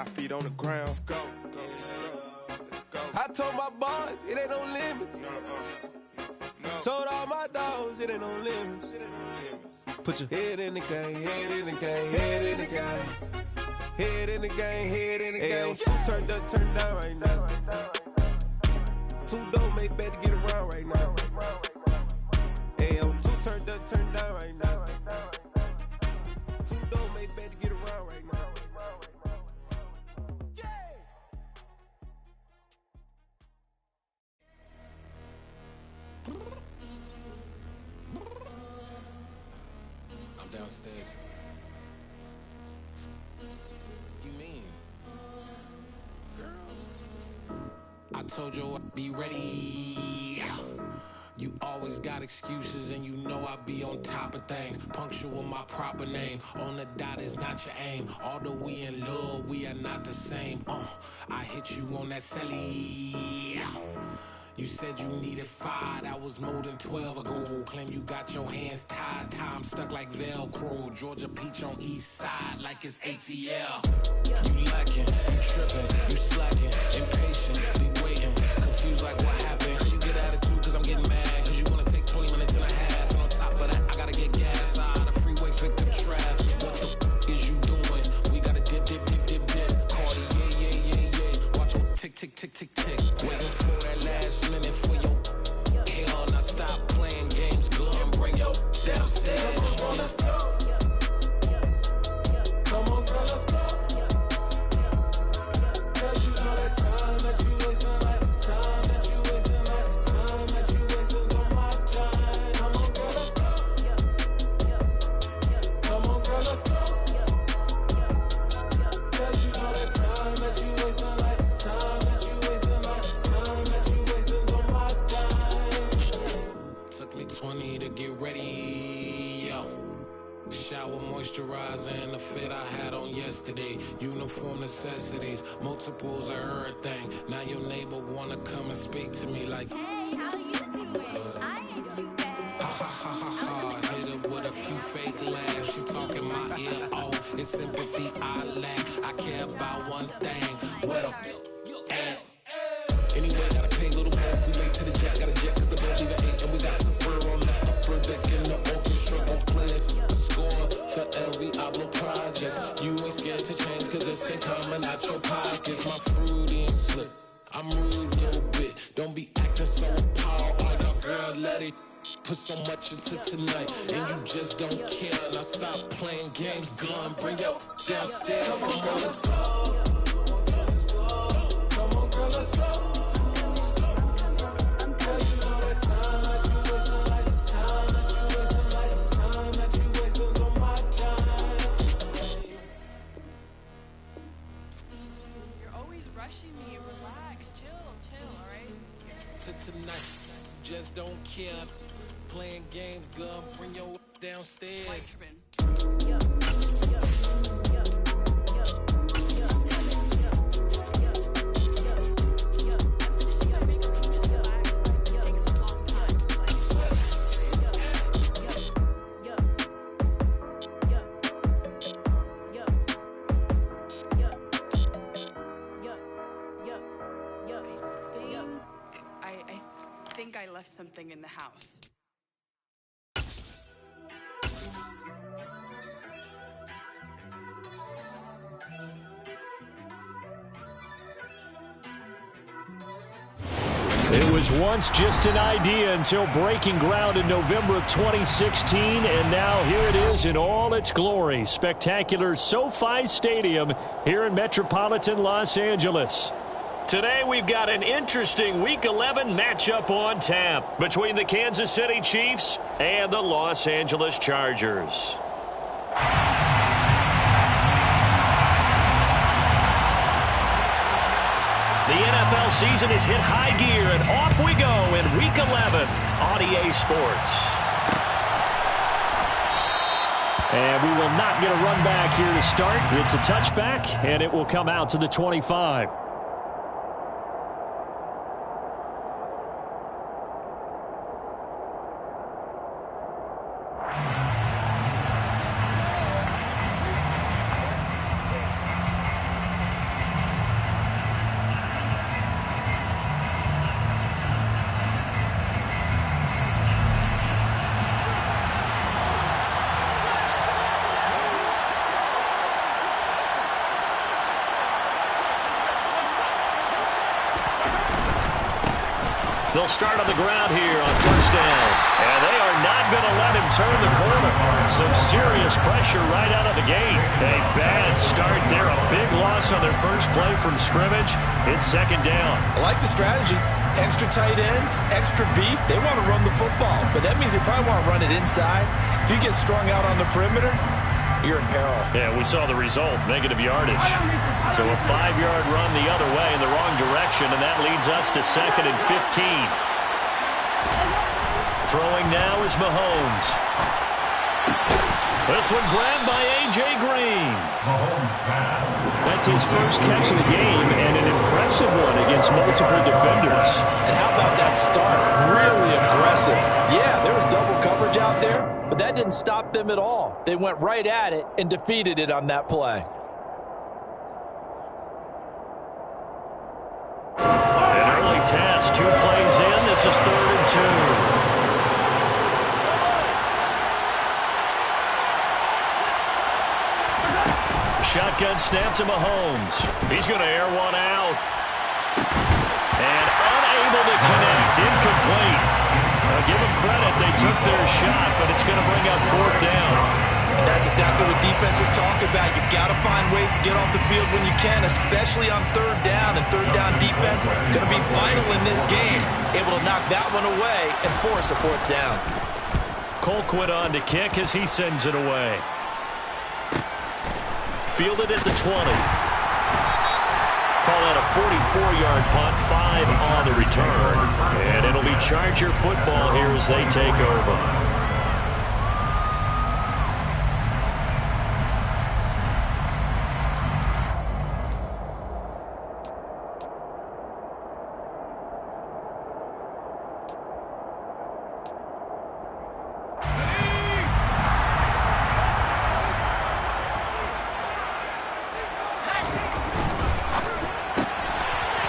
5 feet on the ground. Let's go. Let's go. I told my boys, it ain't no limits. No. Told all my dogs, it ain't no limits. Put your head in the game, head in the game, head in the game. Head in the game, head in the game. Two turned up, turned down right now. Two dope make better get around right now. Hey, I'm two turned up, turned down right now. Two dope make better get around right now. I'm downstairs. You mean? Girl, I told you I'd be ready. You always got excuses and you know I be on top of things. Punctual my proper name. On the dot is not your aim. Although we in love, we are not the same. I hit you on that celly. You said you needed 5, that was more than 12 ago. Claim you got your hands tied, time stuck like Velcro. Georgia peach on east side like it's ATL. You lacking, you tripping, you slacking, impatient, be waiting, confused like what happened. How you get attitude cause I'm getting mad, cause you wanna take 20 minutes and a half. And on top of that, I gotta get gas out of the freeway, pick up traffic. What the is you doing? We gotta dip, dip, dip, dip, dip. Cardi, yeah. Watch your tick, tick, tick, tick, tick. Waiting for that last minute for your hell. Now stop playing games, go and bring your downstairs. Come on, let's go. Come on, girl, let's go. Cause you know that time that you wasting, like time that you wasting, like time that you wasting on my time. Come on, girl, let's go. Come on, girl, let's go. Cause you know that time that you wasting, like time that you wasting, like time that you wasting on my time. Took me 20 to get ready, yo. Shower, moisturizer, and the fit I had on yesterday. Uniform necessities, multiples of everything. Now your neighbor wanna come and speak to me like, hey, how you doing? I ain't too bad. Ha ha ha ha ha. Hit her with a few fake laughs. She talking my ear off. It's sympathy I lack. I care about one thing. Well, and anyway, gotta pay a little more. If we late to the jet, gotta jet cause the bed leave at 8. And we got some fur on the upper deck in the orchestra. Gon' play a score for every album project. You ain't scared to change cause it's ain't coming out your pockets. My fruity and slip. I'm rude a little bit. Don't be acting so appalled. All y'all girl, let it put so much into tonight. And you just don't care. Now stop playing games. Gun, bring your downstairs. Come on, let's go. Come on, girl, let's go. Tonight, just don't care. Playing games, gun, bring your downstairs. I left something in the house. It was once just an idea until breaking ground in November of 2016, and now here it is in all its glory. Spectacular SoFi Stadium here in metropolitan Los Angeles. Today we've got an interesting Week 11 matchup on tap between the Kansas City Chiefs and the Los Angeles Chargers. The NFL season is hit high gear, and off we go in Week 11 on EA Sports. And we will not get a run back here to start. It's a touchback, and it will come out to the 25. They'll start on the ground here on first down. And they are not going to let him turn the corner. Some serious pressure right out of the gate. A bad start there. A big loss on their first play from scrimmage. It's second down. I like the strategy. Extra tight ends, extra beef. They want to run the football, but that means they probably want to run it inside. If you get strung out on the perimeter, you're in peril. Yeah, we saw the result, negative yardage. So a 5-yard run the other way in the wrong direction, and that leads us to 2nd and 15. Throwing now is Mahomes. This one grabbed by A.J. Green. That's his first catch of the game, and an impressive one against multiple defenders. And how about that start? Really aggressive. Yeah, there was double coverage out there, but that didn't stop them at all. They went right at it and defeated it on that play. An early task, 2 plays in. This is 3rd and 2. Shotgun snap to Mahomes. He's going to air one out. And unable to connect. Incomplete. Give them credit. They took their shot, but it's going to bring up 4th down. And that's exactly what defenses talk about. You've got to find ways to get off the field when you can, especially on 3rd down. And 3rd down defense going to be vital in this game. Able to knock that one away and force a 4th down. Colquitt on to kick as he sends it away. Fielded at the 20. Call that a 44-yard punt, 5 on the return. And it'll be Charger football here as they take over.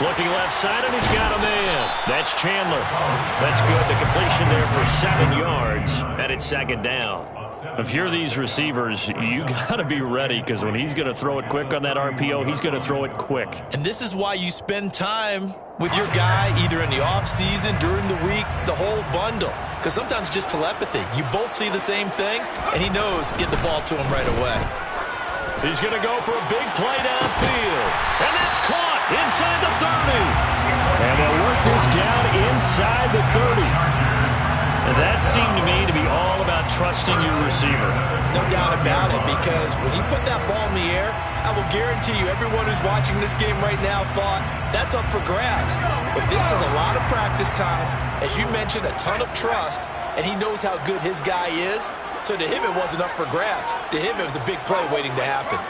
Looking left side, and he's got a man. That's Chandler. That's good. The completion there for 7 yards, and it's 2nd down. If you're these receivers, you got to be ready, because when he's going to throw it quick on that RPO, he's going to throw it quick. And this is why you spend time with your guy, either in the offseason, during the week, the whole bundle. Because sometimes just telepathy. You both see the same thing, and he knows get the ball to him right away. He's going to go for a big play downfield. And that's caught inside the 30. And they'll work this down inside the 30. And that seemed to me to be all about trusting your receiver. No doubt about it, because when he put that ball in the air, I will guarantee you everyone who's watching this game right now thought that's up for grabs. But this is a lot of practice time. As you mentioned, a ton of trust, and he knows how good his guy is. So to him, it wasn't up for grabs. To him, it was a big play waiting to happen.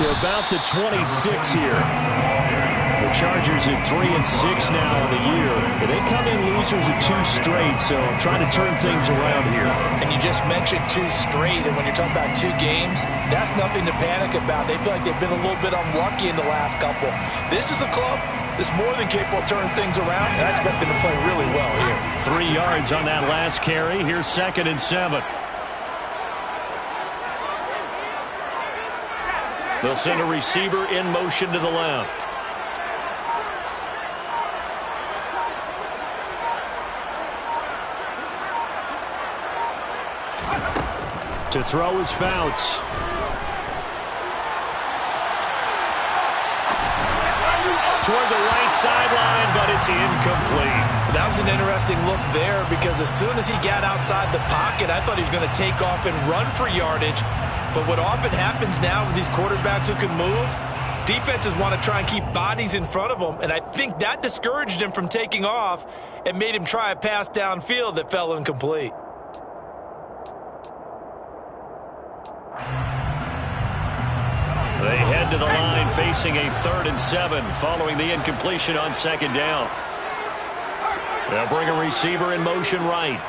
To about the 26 here. The Chargers at 3-6 now on the year. They come in losers at 2 straight, so trying to turn things around here. And you just mentioned 2 straight, and when you're talking about 2 games, that's nothing to panic about. They feel like they've been a little bit unlucky in the last couple. This is a club that's more than capable of turning things around, and I expect them to play really well here. 3 yards on that last carry. Here's 2nd and 7. They'll send a receiver in motion to the left. To throw is Fouts. Toward the right sideline, but it's incomplete. That was an interesting look there, because as soon as he got outside the pocket, I thought he was going to take off and run for yardage. But what often happens now with these quarterbacks who can move, defenses want to try and keep bodies in front of them, and I think that discouraged him from taking off and made him try a pass downfield that fell incomplete. They head to the line facing a 3rd and 7 following the incompletion on 2nd down. They'll bring a receiver in motion right.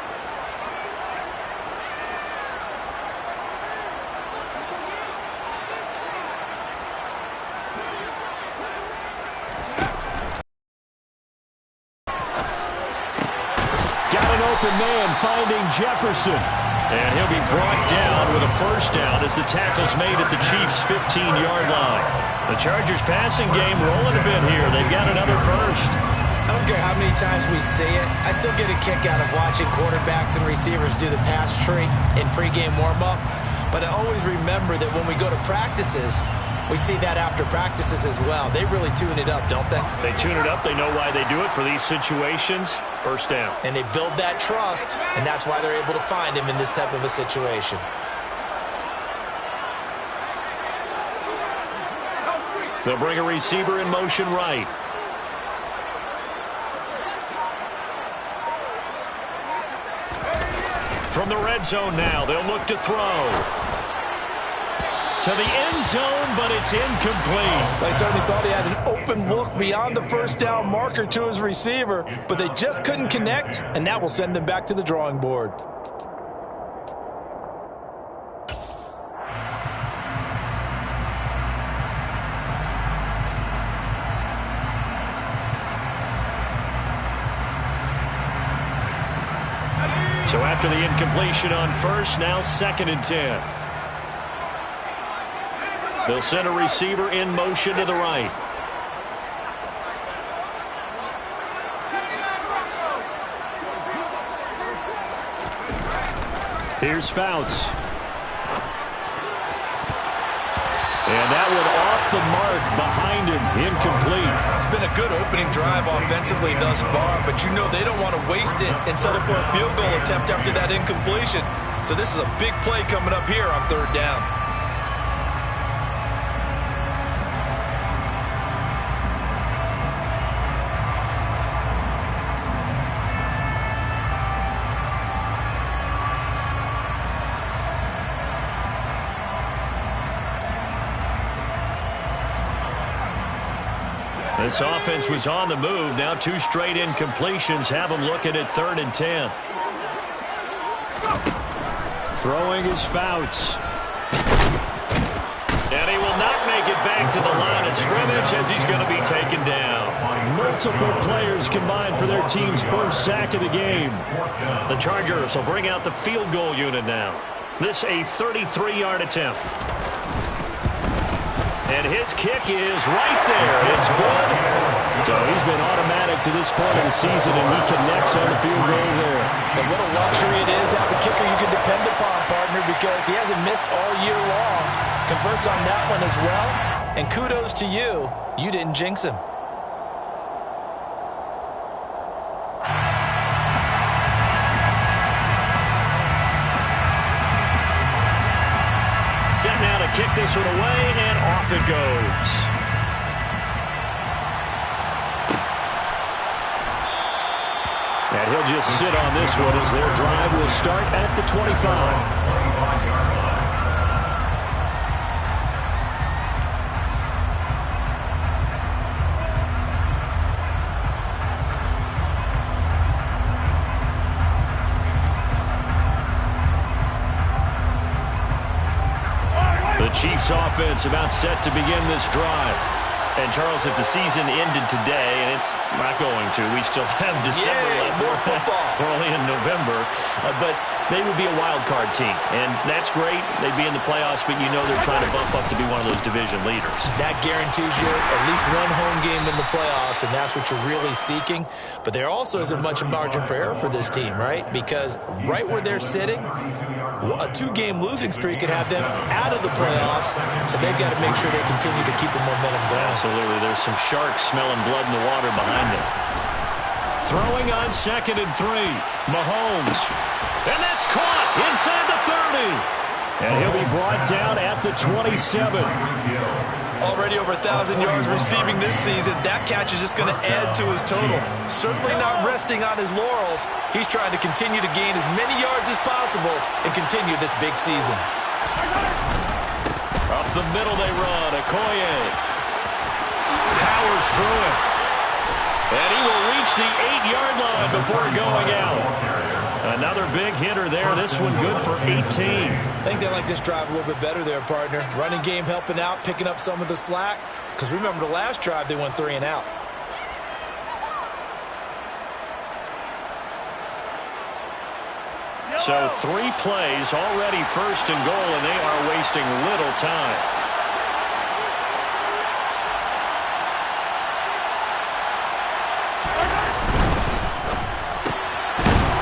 Got an open man finding Jefferson. And he'll be brought down with a first down as the tackle's made at the Chiefs' 15-yard line. The Chargers' passing game rolling a bit here. They've got another first. I don't care how many times we see it. I still get a kick out of watching quarterbacks and receivers do the pass tree in pregame warm-up. But I always remember that when we go to practices, we see that after practices as well. They really tune it up, don't they? They tune it up. They know why they do it for these situations. First down. And they build that trust, and that's why they're able to find him in this type of a situation. They'll bring a receiver in motion right. From the red zone now, they'll look to throw. To the end zone, but it's incomplete. They certainly thought he had an open look beyond the first down marker to his receiver, but they just couldn't connect, and that will send them back to the drawing board. So after the incompletion on first, now 2nd and 10. They'll send a receiver in motion to the right. Here's Fouts. And that one off the mark behind him, incomplete. It's been a good opening drive offensively thus far, but you know they don't want to waste it and settle for a field goal attempt after that incompletion. So this is a big play coming up here on 3rd down. This offense was on the move. Now 2 straight incompletions have them looking at 3rd and 10. Throwing is Fouts. And he will not make it back to the line of scrimmage as he's going to be taken down. Multiple players combined for their team's first sack of the game. The Chargers will bring out the field goal unit now. This a 33-yard attempt. And his kick is right there. It's good. So he's been automatic to this point of the season, and he connects on the field goal there. And what a luxury it is to have a kicker you can depend upon, partner, because he hasn't missed all year long. Converts on that one as well. And kudos to you. You didn't jinx him. Set now to kick this one away, and off it goes. And he'll just sit on this one as their drive will start at the 25. The Chiefs offense about set to begin this drive. And, Charles, if the season ended today, and it's not going to, we still have December left. More football. We're only in November. But they would be a wild card team. And that's great. They'd be in the playoffs, but you know they're trying to bump up to be one of those division leaders. That guarantees you at least one home game in the playoffs, and that's what you're really seeking. But there also isn't much margin for error for this team, right? Because right where they're sitting, a 2-game losing streak could have them out of the playoffs, so they've got to make sure they continue to keep the momentum going. Absolutely. There's some sharks smelling blood in the water behind them. Throwing on 2nd and 3. Mahomes. And that's caught inside the 30. And he'll be brought down at the 27. Already over 1,000 yards receiving this season. That catch is just going to add to his total. Certainly not resting on his laurels. He's trying to continue to gain as many yards as possible and continue this big season. Up the middle they run. Okoye powers through it. And he will reach the 8-yard line before going out. Another big hitter there. This one good for 18. I think they like this drive a little bit better there, partner. Running game helping out, picking up some of the slack. Because remember the last drive, they went 3 and out. So 3 plays already first and goal, and they are wasting little time.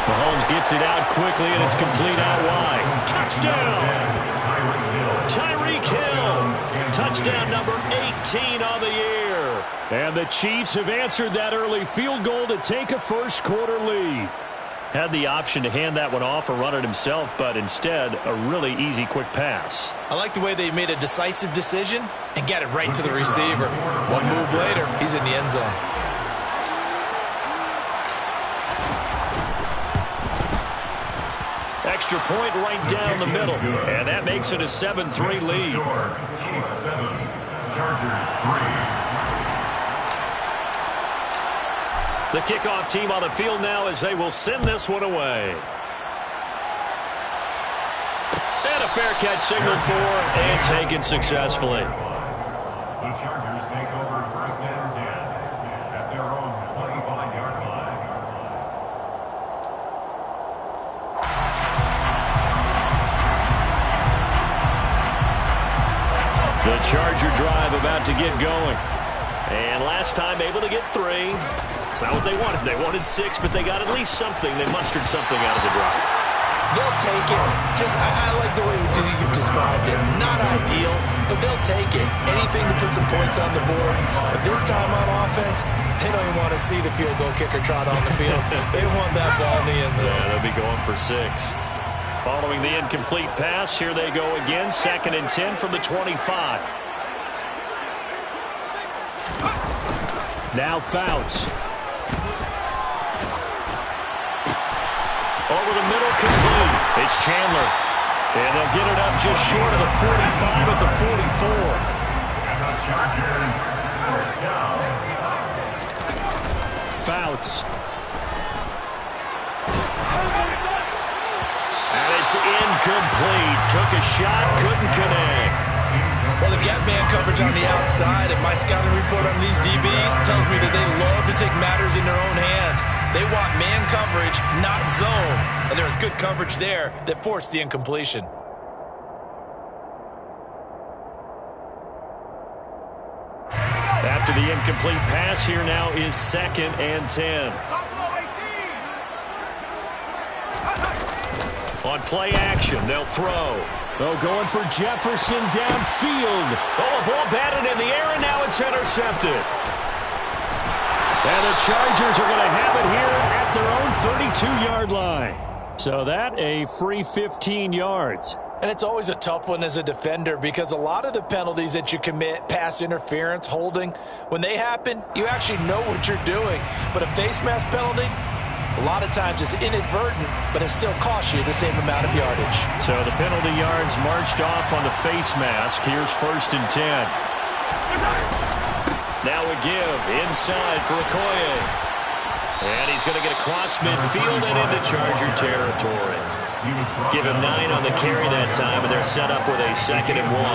Mahomes gets it out quickly, and it's complete out wide. Touchdown! Tyreek Hill. Touchdown number 18 on the year. And the Chiefs have answered that early field goal to take a first-quarter lead. Had the option to hand that one off or run it himself, but instead, a really easy, quick pass. I like the way they made a decisive decision and get it right to the receiver. One move later, he's in the end zone. Extra point right down the middle, and that makes it a 7-3 lead. Chiefs 7, Chargers 3. The kickoff team on the field now as they will send this one away. And a fair catch signaled for and taken successfully. The Chargers take over first and 10 at their own 25-yard line. The Charger drive about to get going. And last time able to get 3. It's not what they wanted. They wanted 6, but they got at least something. They mustered something out of the drive. They'll take it. I like the way you've described it. Not ideal, but they'll take it. Anything to put some points on the board. But this time on offense, they don't even want to see the field goal kicker trot on the field. They want that ball in the end zone. Yeah, they'll be going for 6. Following the incomplete pass, here they go again. 2nd and 10 from the 25. Now Fouts. Over the middle, complete. It's Chandler. And they'll get it up just short of the 45 at the 44. And the Chargers first down. Fouts. And it's incomplete. Took a shot, couldn't connect. Well, they've got man coverage on the outside, and my scouting report on these DBs tells me that they love to take matters in their own hands. They want man coverage, not zone. And there was good coverage there that forced the incompletion. After the incomplete pass, here now is 2nd and 10. On play action, they'll throw. Oh, going for Jefferson downfield. Oh, a ball batted in the air, and now it's intercepted. And the Chargers are going to have it here at their own 32-yard line. So that a free 15 yards. And it's always a tough one as a defender because a lot of the penalties that you commit, pass interference, holding, when they happen, you actually know what you're doing. But a face mask penalty, a lot of times it's inadvertent, but it still costs you the same amount of yardage. So the penalty yards marched off on the face mask. Here's 1st and 10. Now a give inside for Okoye. And he's going to get across midfield and into Charger territory. Give him 9 on the carry that time, and they're set up with a 2nd and 1.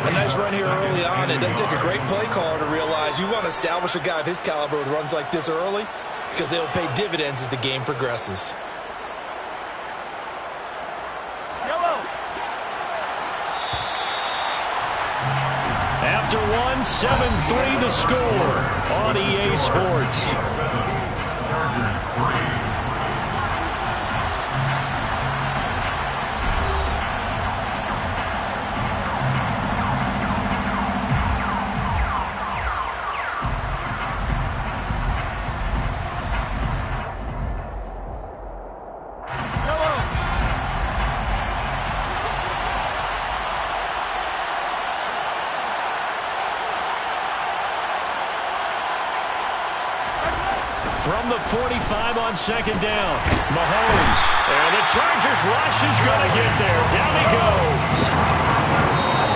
A nice run here early on. It doesn't take a great play caller to realize you want to establish a guy of his caliber with runs like this early because they'll pay dividends as the game progresses. After 7-3 the score on EA Sports. Chargers 3. From the 45 on 2nd down, Mahomes. And the Chargers rush is going to get there. Down he goes.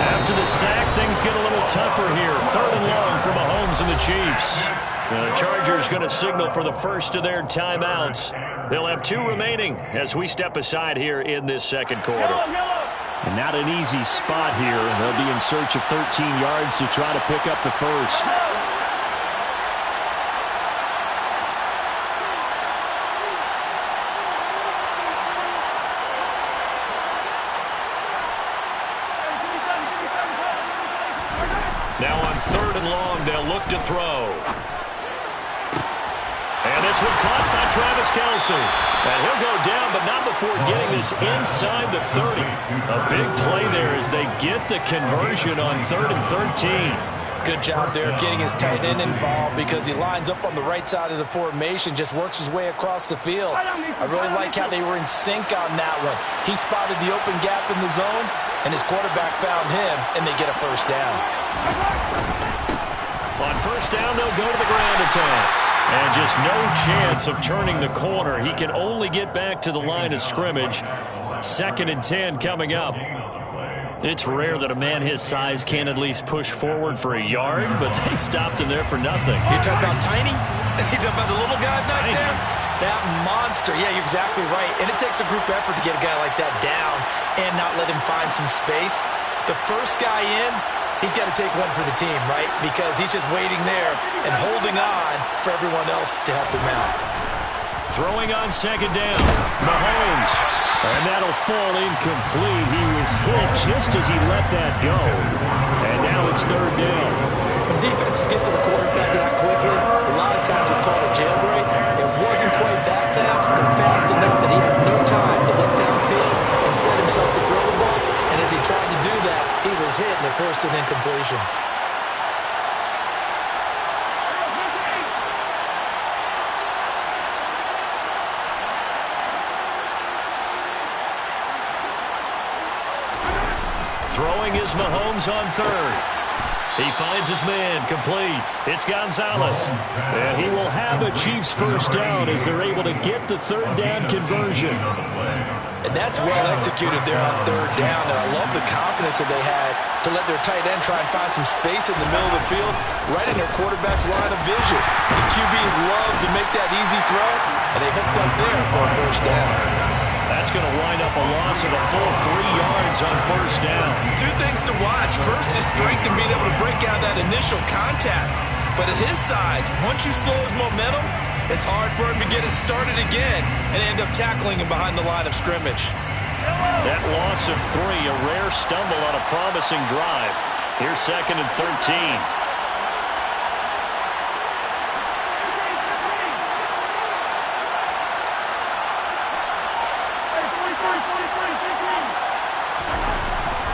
After the sack, things get a little tougher here. 3rd and long for Mahomes and the Chiefs. The Chargers going to signal for the first of their timeouts. They'll have 2 remaining as we step aside here in this 2nd quarter. And not an easy spot here. They'll be in search of 13 yards to try to pick up the first. Now on 3rd and long, they'll look to throw. And this one caught by Travis Kelce. And he'll go down, but not before getting this inside the 30. A big play there as they get the conversion on 3rd and 13. Good job there of getting his tight end involved because he lines up on the right side of the formation, just works his way across the field. I really like how they were in sync on that one. He spotted the open gap in the zone, and his quarterback found him, and they get a first down. On first down, they'll go to the ground attack. And just no chance of turning the corner. He can only get back to the line of scrimmage. 2nd and 10 coming up. It's rare that a man his size can at least push forward for a yard, but they stopped him there for nothing. You talking about tiny? You talking about the little guy back there? That monster. Yeah, you're exactly right. And it takes a group effort to get a guy like that down and not let him find some space. The first guy in, he's got to take one for the team, right? Because he's just waiting there and holding on for everyone else to help him out. Throwing on 2nd down, Mahomes. And that'll fall incomplete. He was hit just as he let that go. And now it's 3rd down. When defenses get to the quarterback that quickly, a lot of times it's called a jailbreak. It wasn't quite that fast, but fast enough that he had no time to look downfield and set himself to throw the ball. And as he tried to do that, he was hit and it forced an incompletion. Throwing is Mahomes on 3rd. He finds his man, complete. It's Gonzalez. And he will have a Chiefs first down as they're able to get the 3rd down conversion. And that's well executed there on 3rd down. And I love the confidence that they had to let their tight end try and find some space in the middle of the field, right in their quarterback's line of vision. The QBs love to make that easy throw, and they hooked up there for a first down. That's going to wind up a loss of a full 3 yards on first down. 2 things to watch. First, his strength in being able to break out that initial contact. But at his size, once you slow his momentum, it's hard for him to get it started again and end up tackling him behind the line of scrimmage. That loss of 3, a rare stumble on a promising drive. Here's 2nd and 13.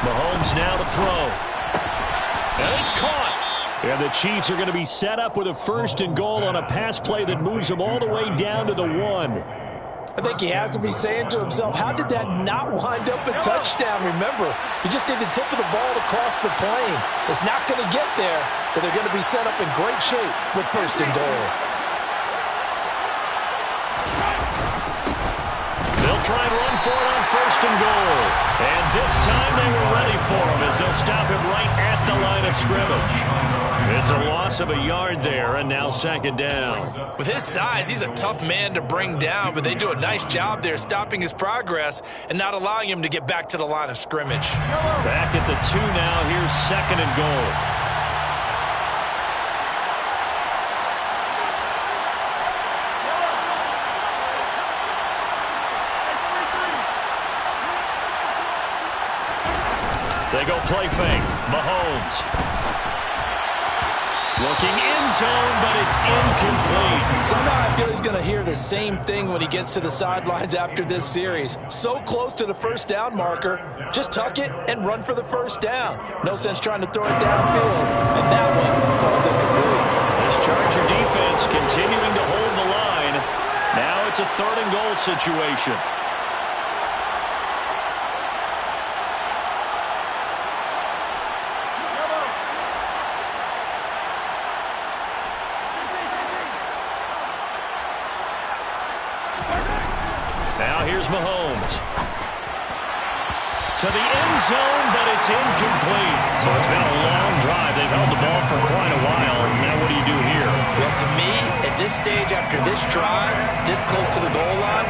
Mahomes now to throw. And it's caught. And the Chiefs are going to be set up with a 1st and goal on a pass play that moves them all the way down to the 1. I think he has to be saying to himself, how did that not wind up a touchdown? Remember, he just did the tip of the ball to cross the plane. It's not going to get there, but they're going to be set up in great shape with 1st and goal. They'll try and run for it on 1st and goal. And this time they were ready for him as they'll stop him right at the line of scrimmage. It's a loss of a yard there, and now 2nd down. With his size, he's a tough man to bring down, but they do a nice job there stopping his progress and not allowing him to get back to the line of scrimmage. Back at the 2 now. Here's 2nd and goal. They go play fake. Mahomes. Looking in zone, but it's incomplete. Somehow I feel he's going to hear the same thing when he gets to the sidelines after this series. So close to the first down marker. Just tuck it and run for the first down. No sense trying to throw it downfield. And that one falls incomplete. This Charger defense continuing to hold the line. Now it's a 3rd and goal situation. Now here's Mahomes. To the end zone, but it's incomplete. So it's been a long drive. They've held the ball for quite a while. Now what do you do here? Well, to me, at this stage after this drive, this close to the goal line,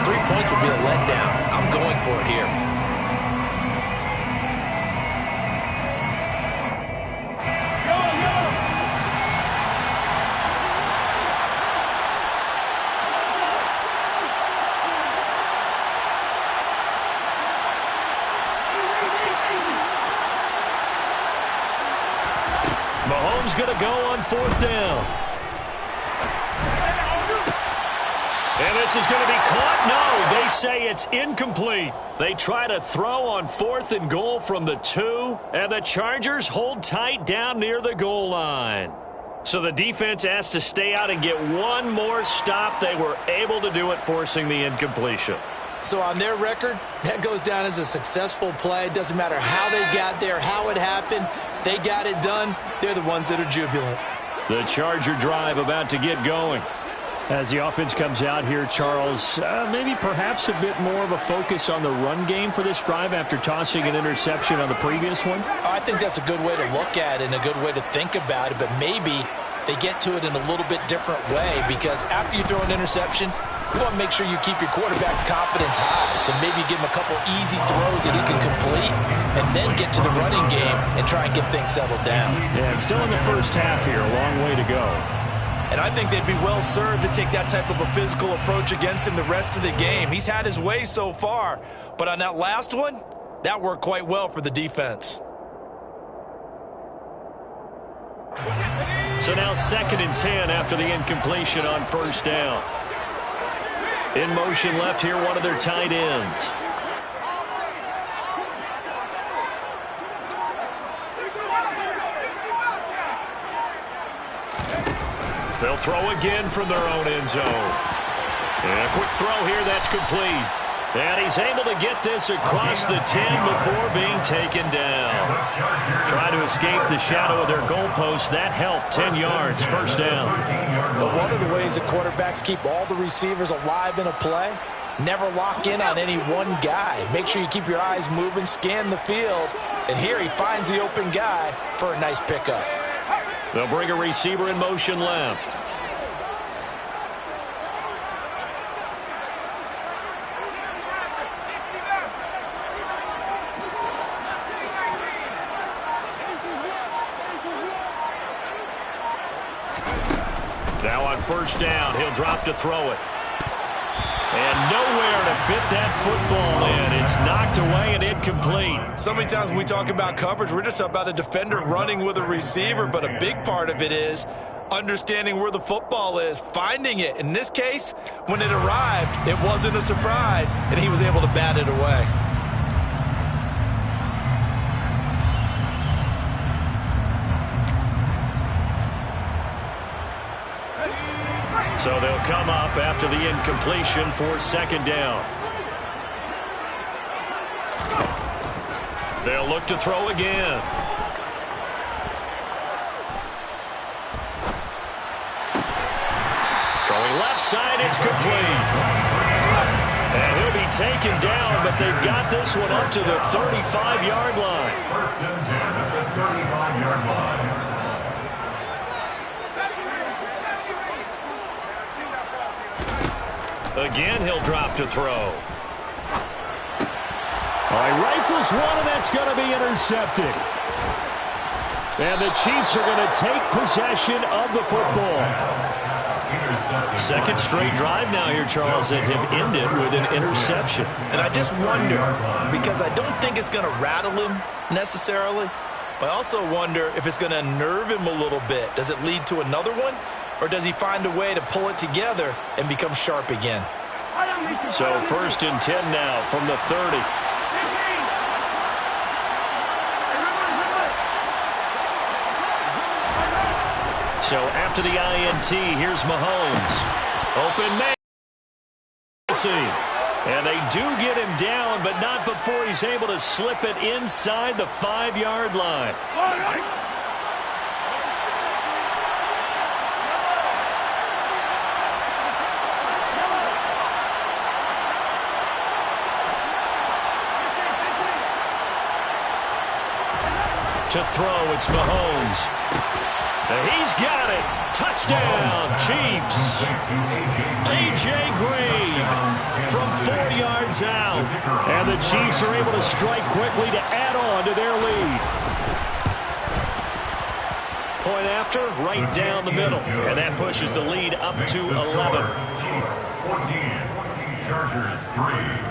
3 points would be a letdown. I'm going for it here. time's going to go on 4th down. And this is going to be caught. No, they say it's incomplete. They try to throw on 4th and goal from the 2, and the Chargers hold tight down near the goal line. So the defense asked to stay out and get one more stop. They were able to do it, forcing the incompletion. So on their record, that goes down as a successful play. It doesn't matter how they got there, how it happened. They got it done. They're the ones that are jubilant. The Charger drive about to get going. As the offense comes out here, Charles, maybe perhaps a bit more of a focus on the run game for this drive after tossing an interception on the previous one? I think that's a good way to look at it and a good way to think about it, but maybe they get to it in a little bit different way, because after you throw an interception, you want to make sure you keep your quarterback's confidence high. So maybe you give him a couple easy throws that he can complete and then get to the running game and try and get things settled down. Yeah, it's still in the first half here, a long way to go. And I think they'd be well served to take that type of a physical approach against him the rest of the game. He's had his way so far, but on that last one, that worked quite well for the defense. So now 2nd and 10 after the incompletion on 1st down. In motion left here, one of their tight ends. They'll throw again from their own end zone. And a quick throw here, that's complete. And he's able to get this across the 10 before being taken down. Trying to escape the shadow of their goalpost. That helped. 10 yards, 1st down. But one of the ways that quarterbacks keep all the receivers alive in a play, never lock in on any one guy. Make sure you keep your eyes moving, scan the field. And here he finds the open guy for a nice pickup. They'll bring a receiver in motion left. Now on 1st down, he'll drop to throw it. And nowhere to fit that football in. It's knocked away and incomplete. So many times when we talk about coverage, we're just about a defender running with a receiver, but a big part of it is understanding where the football is, finding it. In this case, when it arrived, it wasn't a surprise, and he was able to bat it away. So they'll come up after the incompletion for 2nd down. They'll look to throw again. Throwing left side, it's complete. And he'll be taken down, but they've got this one up to the 35-yard line. 1st and 10 at the 35-yard line. Again, he'll drop to throw. All right, rifles one, and that's going to be intercepted. And the Chiefs are going to take possession of the football. 2nd straight drive now here, Charles, that have ended with an interception. And I just wonder, because I don't think it's going to rattle him necessarily, but I also wonder if it's going to unnerve him a little bit. Does it lead to another one? Or does he find a way to pull it together and become sharp again? So 1st and 10 now from the 30. So after the INT, here's Mahomes. Open man. And they do get him down, but not before he's able to slip it inside the 5-yard line. To throw, it's Mahomes. And he's got it. Touchdown, Chiefs. A.J. Green from 4 yards out. And the Chiefs are able to strike quickly to add on to their lead. Point after, right down the middle. And that pushes the lead up to 11. Chiefs 14, Chargers 3.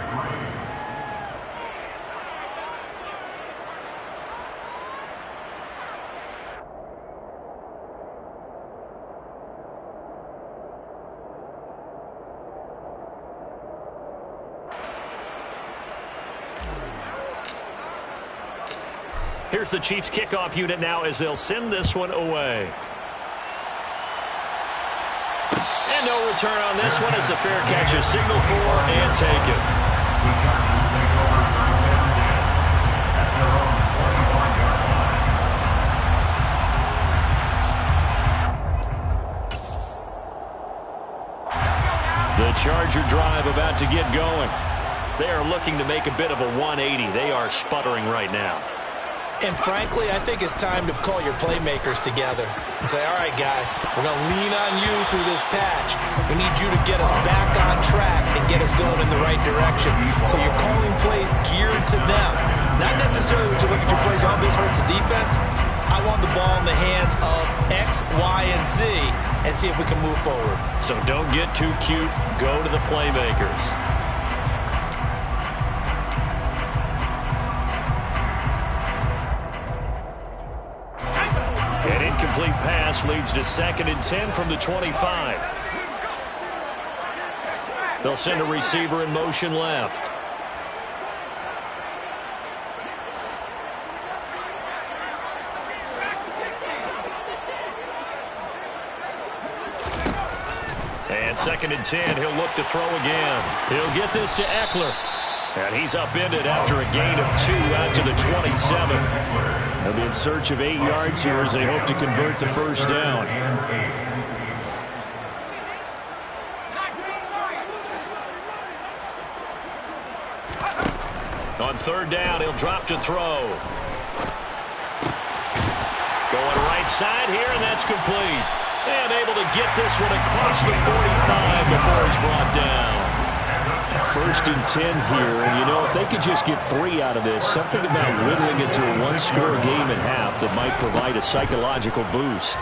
Here's the Chiefs kickoff unit now as they'll send this one away. And no return on this one as the fair catch is signaled for and taken. The Chargers take over first and 10 at their own 25-yard line. The Charger drive about to get going. They are looking to make a bit of a 180. They are sputtering right now. And frankly, I think it's time to call your playmakers together and say, all right, guys, we're going to lean on you through this patch. We need you to get us back on track and get us going in the right direction. So you're calling plays geared to them. Not necessarily when you look at your plays, oh, this hurts the defense. I want the ball in the hands of X, Y, and Z and see if we can move forward. So don't get too cute. Go to the playmakers. An incomplete pass leads to 2nd and 10 from the 25. They'll send a receiver in motion left. And 2nd and 10, he'll look to throw again. He'll get this to Eckler. And he's upended after a gain of 2 out to the 27. They'll be in search of 8 yards here as they hope to convert the first down. On 3rd down, he'll drop to throw. Going right side here, and that's complete. And able to get this one across the 45 before he's brought down. 1st and 10 here, and you know, if they could just get 3 out of this, something about whittling it to a 1-score game at half that might provide a psychological boost.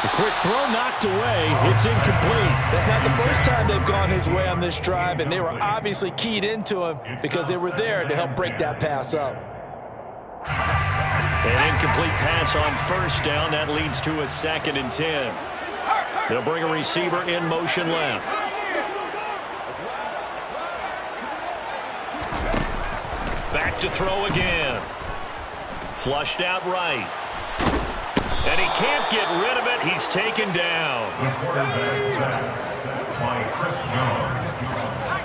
A quick throw knocked away. It's incomplete. That's not the first time they've gone his way on this drive, and they were obviously keyed into him because they were there to help break that pass up. An incomplete pass on 1st down. That leads to a 2nd and 10. They'll bring a receiver in motion left. Back to throw again. Flushed out right. And he can't get rid of it. He's taken down. The quarterback sacked by Chris Jones.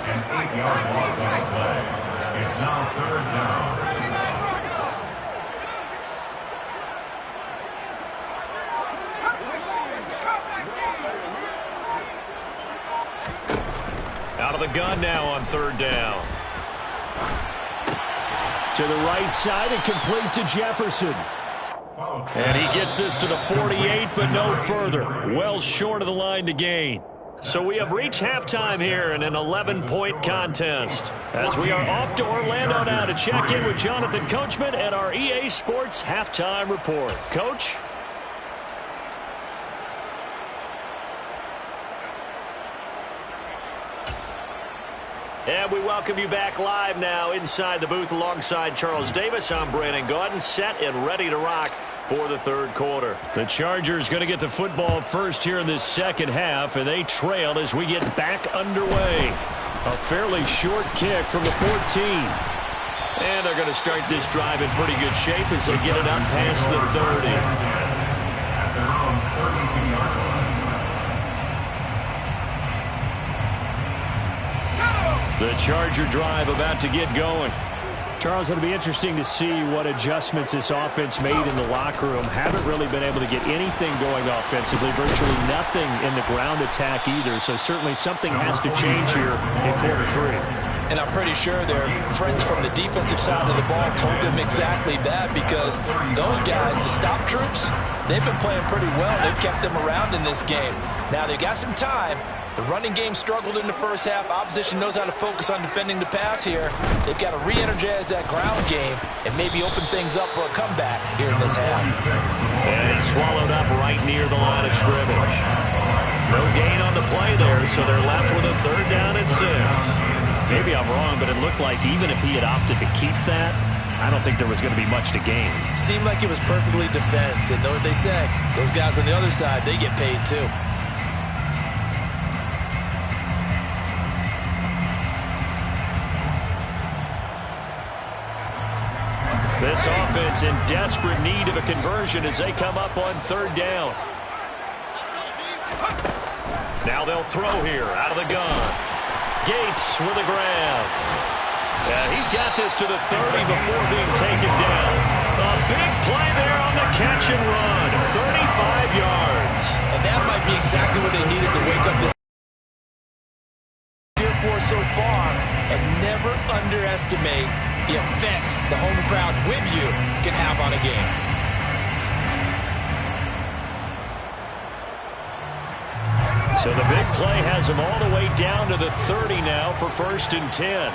An 8-yard loss on the play. It's now 3rd down. Out of the gun now on 3rd down. To the right side and complete to Jefferson. And he gets this to the 48, but no further. Well short of the line to gain. So we have reached halftime here in an 11-point contest. As we are off to Orlando now to check in with Jonathan Coachman and our EA Sports Halftime Report. Coach? And we welcome you back live now inside the booth alongside Charles Davis. I'm Brandon Gaudin, set and ready to rock for the 3rd quarter. The Chargers going to get the football first here in this 2nd half, and they trail as we get back underway. A fairly short kick from the 14. And they're going to start this drive in pretty good shape as they get it up past the 30. At their own 32-yard line. The Charger drive about to get going. Charles, it'll be interesting to see what adjustments this offense made in the locker room. Haven't really been able to get anything going offensively, virtually nothing in the ground attack either. So certainly something has to change here in quarter 3. And I'm pretty sure their friends from the defensive side of the ball told them exactly that, because those guys, the stop troops, they've been playing pretty well. They've kept them around in this game. Now they've got some time. The running game struggled in the first half. Opposition knows how to focus on defending the pass here. They've got to re-energize that ground game and maybe open things up for a comeback here in this half. And it's swallowed up right near the line of scrimmage. No gain on the play there, so they're left with a 3rd down and 6. Maybe I'm wrong, but it looked like even if he had opted to keep that, I don't think there was going to be much to gain. Seemed like it was perfectly defense. And know what they say? Those guys on the other side, they get paid too. This offense in desperate need of a conversion as they come up on third down. Now they'll throw here out of the gun. Gates with the grab. Yeah, he's got this to the 30 before being taken down. A big play there on the catch and run. 35 yards. And that might be exactly what they needed to wake up this year for so far. And never underestimate the effect the home crowd with you can have on a game. So the big play has him all the way down to the 30 now for 1st and 10.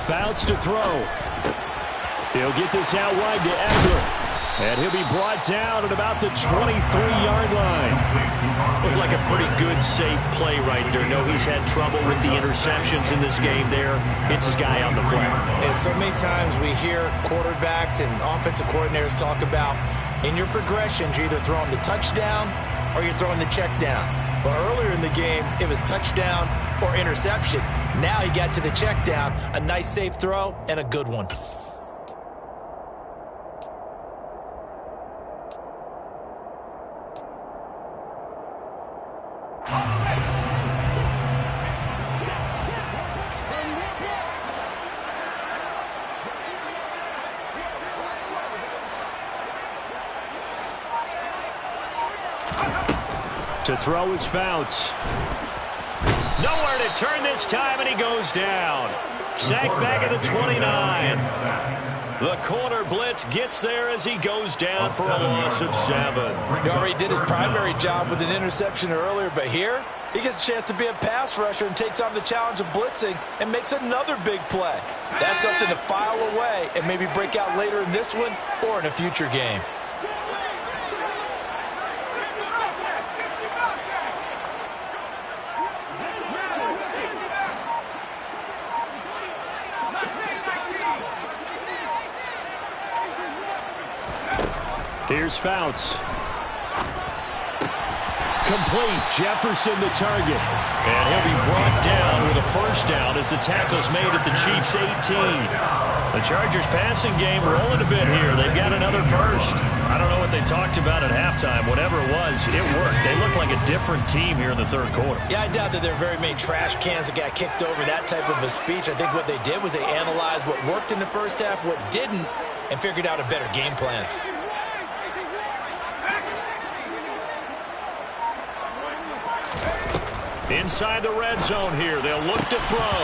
Fouts to throw. He'll get this out wide to Eckler. And he'll be brought down at about the 23-yard line. Looked like a pretty good, safe play right there. No, he's had trouble with the interceptions in this game there. Hits his guy on the flat. And so many times we hear quarterbacks and offensive coordinators talk about in your progressions, you're either throwing the touchdown or you're throwing the check down. But earlier in the game, it was touchdown or interception. Now he got to the check down, a nice safe throw, and a good one. To throw his Fouts. Nowhere to turn this time, and he goes down. Sacked back at the 29. The corner blitz gets there as he goes down for a loss of 7. He already did his primary job with an interception earlier, but here he gets a chance to be a pass rusher and takes on the challenge of blitzing and makes another big play. That's something to file away and maybe break out later in this one or in a future game. Here's Fouts. Complete. Jefferson the target. And he'll be brought down with a first down as the tackle's made at the Chiefs' 18. The Chargers passing game rolling a bit here. They've got another first. I don't know what they talked about at halftime. Whatever it was, it worked. They look like a different team here in the third quarter. Yeah, I doubt that there are very many trash cans that got kicked over that type of a speech. I think what they did was they analyzed what worked in the first half, what didn't, and figured out a better game plan. Inside the red zone here, they'll look to throw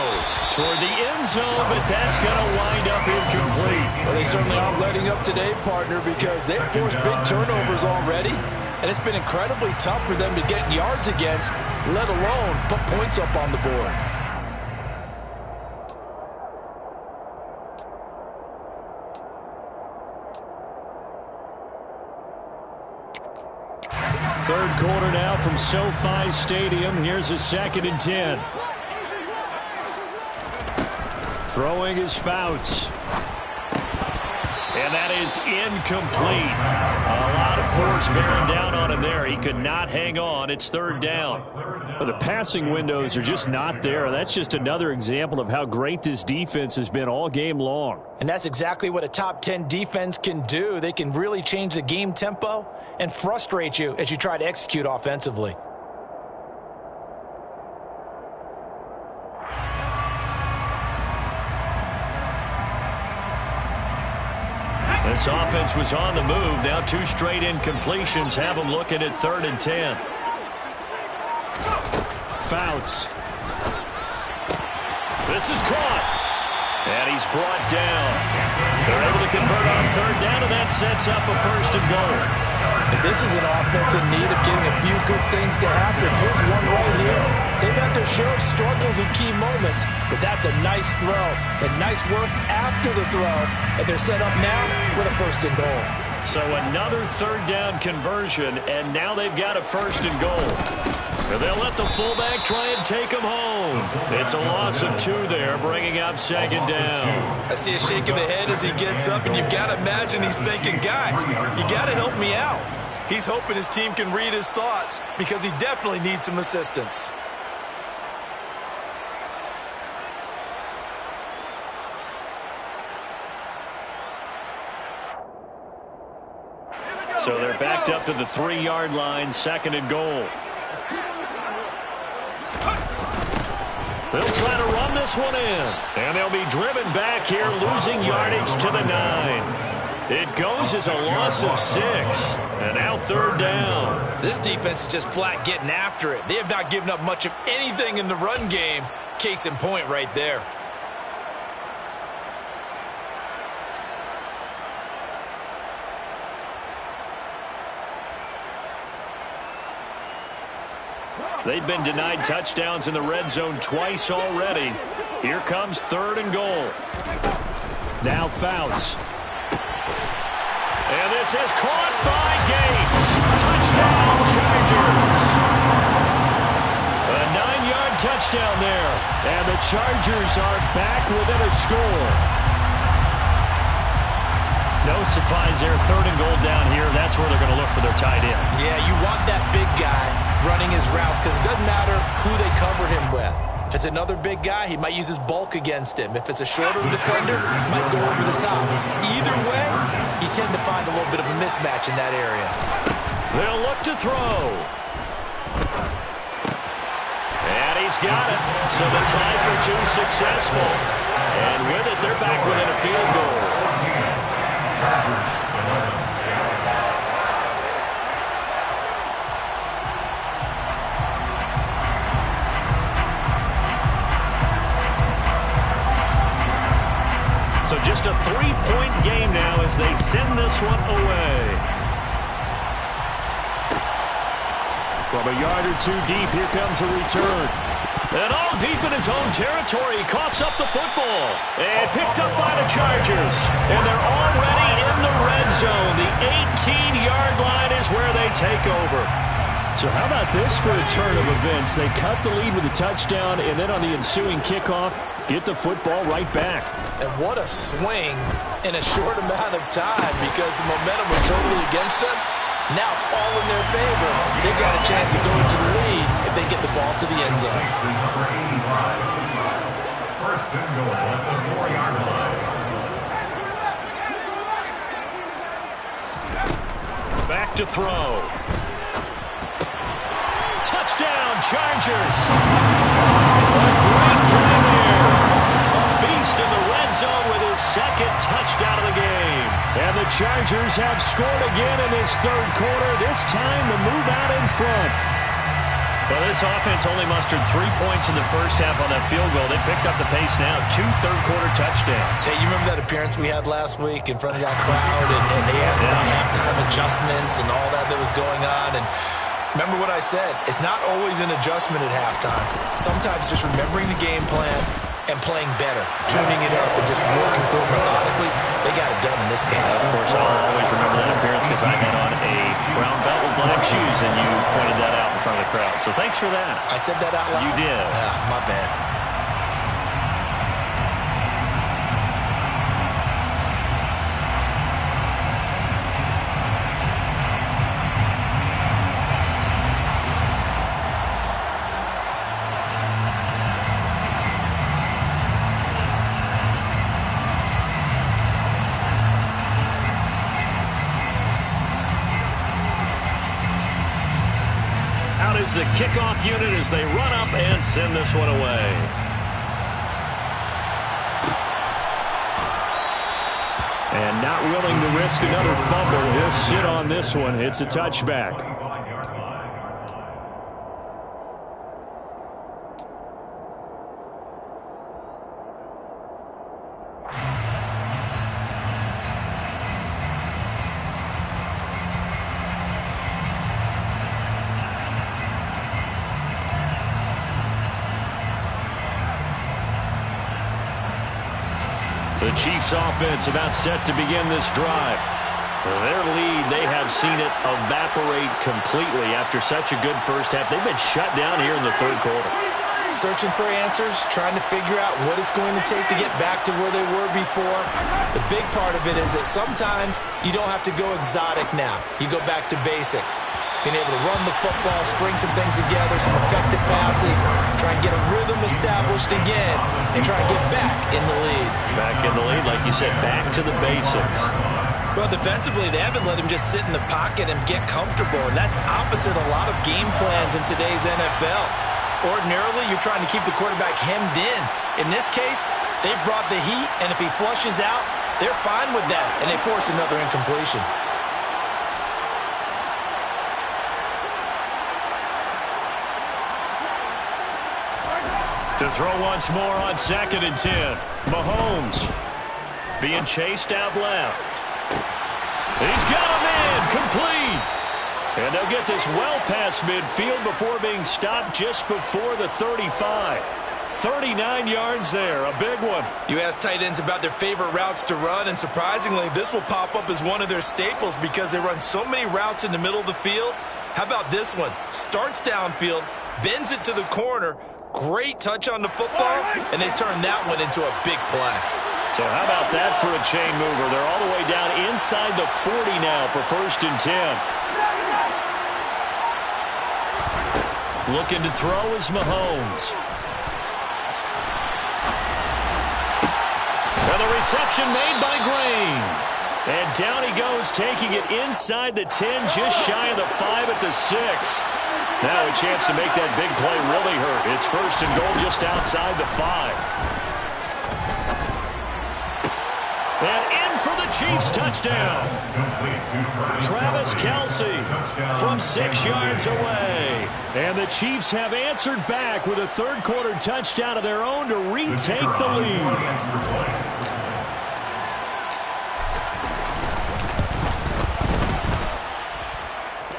toward the end zone, but that's going to wind up incomplete. Well, they certainly aren't letting up today, partner, because they've forced big turnovers already, and it's been incredibly tough for them to get yards against, let alone put points up on the board. Third quarter now from SoFi Stadium. Here's a 2nd and 10. Throwing his Fouts. And that is incomplete. A lot of force bearing down on him there. He could not hang on. It's third down. Well, the passing windows are just not there. That's just another example of how great this defense has been all game long. And that's exactly what a top 10 defense can do. They can really change the game tempo and frustrate you as you try to execute offensively. This offense was on the move. Now 2 straight incompletions have them looking at 3rd and 10. Fouts. This is caught. And he's brought down. They're able to convert on 3rd down, and that sets up a 1st and goal. And this is an offense in need of getting a few good things to happen. Here's one right here. They've had their share of struggles in key moments, but that's a nice throw and nice work after the throw. And they're set up now with a 1st and goal. So another 3rd down conversion, and now they've got a 1st and goal. And they'll let the fullback try and take him home. It's a loss of 2 there, bringing up 2nd down. I see a shake of the head as he gets up, and you've got to imagine he's thinking, guys, you got to help me out. He's hoping his team can read his thoughts because he definitely needs some assistance. So they're backed up to the 3-yard line, 2nd and goal. They'll try to run this one in. And they'll be driven back here, losing yardage to the 9. It goes as a loss of 6. And now 3rd down. This defense is just flat getting after it. They have not given up much of anything in the run game. Case in point right there. They've been denied touchdowns in the red zone twice already. Here comes 3rd and goal. Now Fouts. And this is caught by Gates. Touchdown, Chargers. A 9-yard touchdown there. And the Chargers are back within a score. No surprise there. 3rd and goal down here. That's where they're going to look for their tight end. Yeah, you want that big guy running his routes because it doesn't matter who they cover him with. If it's another big guy, he might use his bulk against him. If it's a shorter defender, he might go over the top. Either way, you tend to find a little bit of a mismatch in that area. They'll look to throw. And he's got it. So the try for 2 successful. And with it, they're back within a field goal. So just a 3-point game now as they send this one away. From a yard or 2 deep, here comes a return. And all deep in his own territory, he coughs up the football. And picked up by the Chargers. And they're already in the red zone. The 18-yard line is where they take over. So how about this for a turn of events? They cut the lead with a touchdown, and then on the ensuing kickoff, get the football right back. And what a swing in a short amount of time because the momentum was totally against them. Now it's all in their favor. They got a chance to go into the lead if they get the ball to the end zone. Number 85. 1st and goal at the 4-yard line. Back to throw. Touchdown, Chargers. A great play there. A beast in the red zone with his 2nd touchdown of the game. And the Chargers have scored again in this 3rd quarter. This time the move out in front. Well, this offense only mustered 3 points in the first half on that field goal. They picked up the pace now. 2 third-quarter touchdowns. Hey, you remember that appearance we had last week in front of that crowd? And they asked about halftime adjustments and all that was going on. And remember what I said. It's not always an adjustment at halftime. Sometimes just remembering the game plan and playing better, tuning it up and just working through it methodically. They got it done in this case. Of course, I'll always remember that appearance because I had on a brown belt with black shoes, and you pointed that out in front of the crowd. So thanks for that. I said that out loud? You did. Yeah, my bad. Is the kickoff unit as they run up and send this one away. And not willing to risk another fumble. He'll sit on this one. It's a touchback. The Chiefs offense about set to begin this drive. Their lead, they have seen it evaporate completely after such a good first half. They've been shut down here in the 3rd quarter. searching for answers, trying to figure out what it's going to take to get back to where they were before. The big part of it is that sometimes you don't have to go exotic now. You go back to basics. Being able to run the football, string some things together, some effective passes, try and get a rhythm established again, and try and get back in the lead. Back in the lead, like you said, back to the basics. Well, defensively, they haven't let him just sit in the pocket and get comfortable, and that's opposite a lot of game plans in today's NFL. Ordinarily, you're trying to keep the quarterback hemmed in. In this case, they brought the heat, and if he flushes out, they're fine with that, and they force another incompletion. To throw once more on 2nd and 10. Mahomes being chased out left. He's got him in, complete. And they'll get this well past midfield before being stopped just before the 35. 39 yards there, a big one. You ask tight ends about their favorite routes to run, and surprisingly, this will pop up as one of their staples because they run so many routes in the middle of the field. How about this one? Starts downfield, bends it to the corner, great touch on the football, and they turn that one into a big play. So how about that for a chain mover? They're all the way down inside the 40 now for 1st and 10. Looking to throw is Mahomes. And the reception made by Green. And down he goes, taking it inside the 10, just shy of the 5 at the 6. Now a chance to make that big play really hurt. It's 1st and goal just outside the 5. And in for the Chiefs touchdown. Travis Kelce from 6 yards away. And the Chiefs have answered back with a third-quarter touchdown of their own to retake the lead.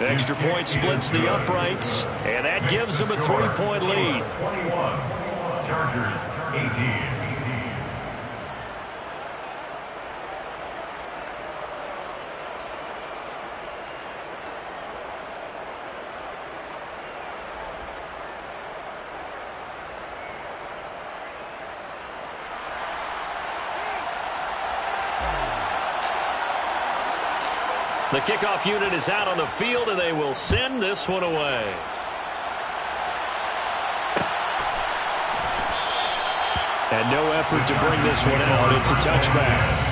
The extra point splits the uprights, and that gives them a 3-point lead. 21, Chargers 18. The kickoff unit is out on the field, and they will send this one away. And no effort to bring this one out. It's a touchback.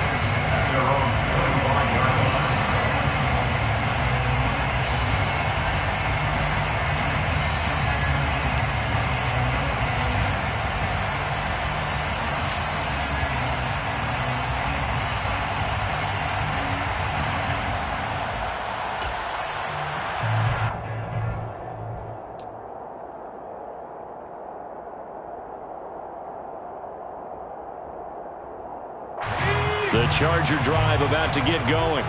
The Charger drive about to get going.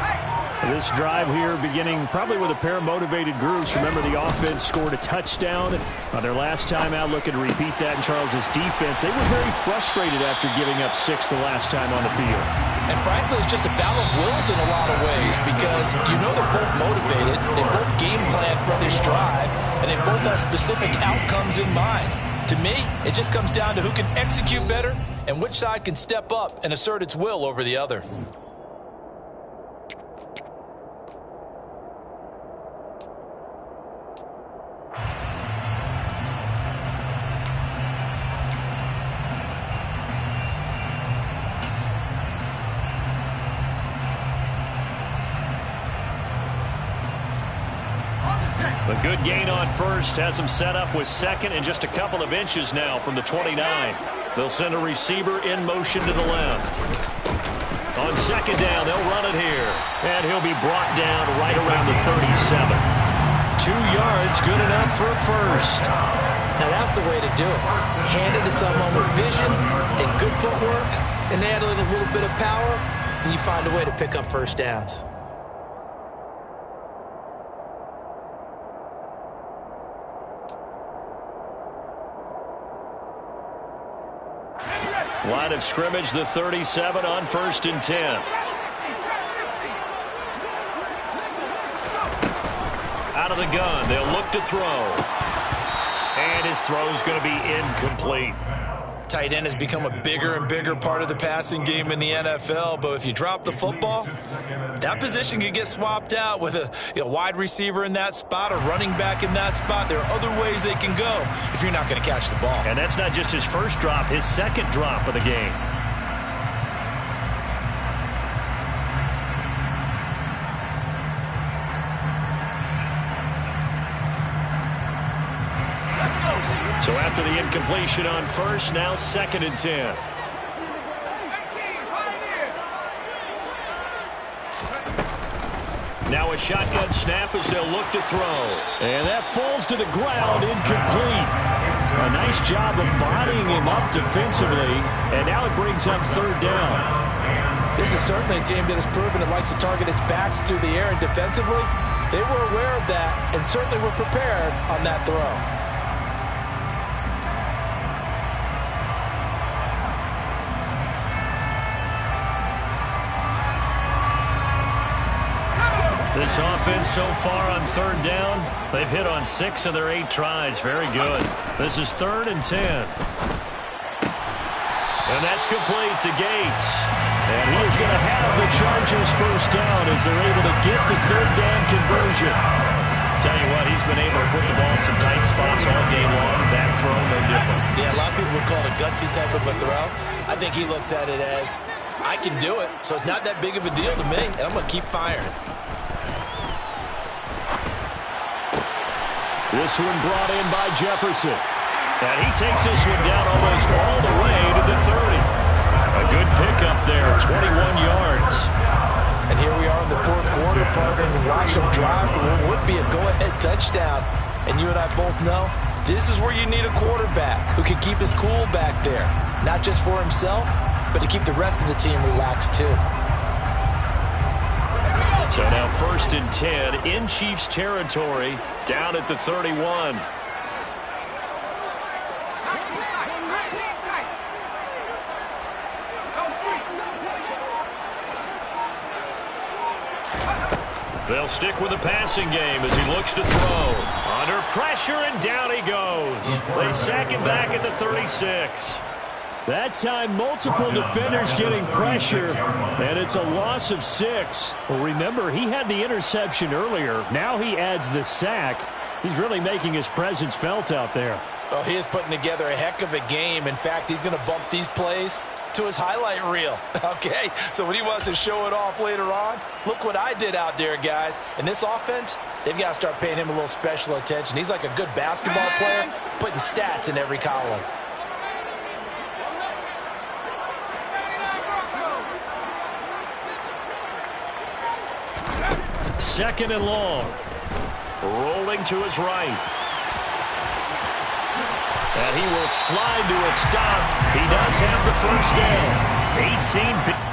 This drive here beginning probably with a pair of motivated groups. Remember, the offense scored a touchdown on their last time out. Looking to repeat that in Charles' defense. They were very frustrated after giving up 6 the last time on the field. And frankly, it's just a battle of wills in a lot of ways because you know they're both motivated. They both game plan for this drive, and they both have specific outcomes in mind. To me, it just comes down to who can execute better and which side can step up and assert its will over the other. A good gain on first has them set up with 2nd and just a couple of inches now from the 29. They'll send a receiver in motion to the left. On 2nd down, they'll run it here. And he'll be brought down right around the 37. 2 yards, good enough for a first. Now that's the way to do it. Hand it to someone with vision and good footwork, and add in a little bit of power, and you find a way to pick up first downs. Line of scrimmage, the 37 on 1st and 10. Out of the gun, they'll look to throw. And And his throw is going to be incomplete. Tight end has become a bigger and bigger part of the passing game in the NFL, but if you drop the football, that position can get swapped out with a wide receiver in that spot, a running back in that spot. There are other ways they can go if you're not going to catch the ball. And that's not just his first drop, his second drop of the game. So after the incompletion on first, now 2nd and 10. Now a shotgun snap as they'll look to throw. And that falls to the ground, incomplete. A nice job of bodying him up defensively, and now it brings up 3rd down. This is certainly a team that has proven it likes to target its backs through the air, and defensively, they were aware of that and certainly were prepared on that throw. This offense so far on 3rd down, they've hit on 6 of their 8 tries. Very good. This is 3rd and 10. And that's complete to Gates. And he is going to have the Chargers first down as they're able to get the 3rd down conversion. Tell you what, he's been able to put the ball in some tight spots all game long. That throw, no different. Yeah, a lot of people would call it a gutsy type of a throw. I think he looks at it as, I can do it, so it's not that big of a deal to me, and I'm going to keep firing. This one brought in by Jefferson. And he takes this one down almost all the way to the 30. A good pickup there, 21 yards. And here we are in the 4th quarter, partner, and watch them drive for what would be a go-ahead touchdown. And you and I both know this is where you need a quarterback who can keep his cool back there. Not just for himself, but to keep the rest of the team relaxed too. So now 1st and 10 in Chiefs territory, down at the 31. They'll stick with the passing game as he looks to throw. Under pressure, and down he goes. They sack him back at the 36. That time, multiple defenders getting pressure, and it's a loss of 6. Well, remember, he had the interception earlier. Now he adds the sack. He's really making his presence felt out there. Oh, he is putting together a heck of a game. In fact, he's going to bump these plays to his highlight reel. Okay, so when he wants to show it off later on, look what I did out there, guys. And this offense, they've got to start paying him a little special attention. He's like a good basketball player, putting stats in every column. 2nd and long. Rolling to his right. And he will slide to a stop. He does have the first down. 18.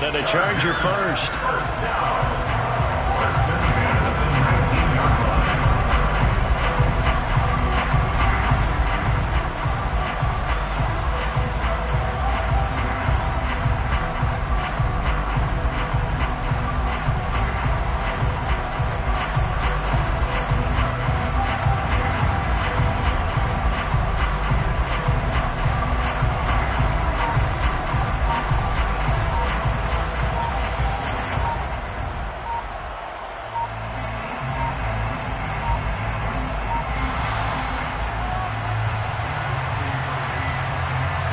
And a Charger first.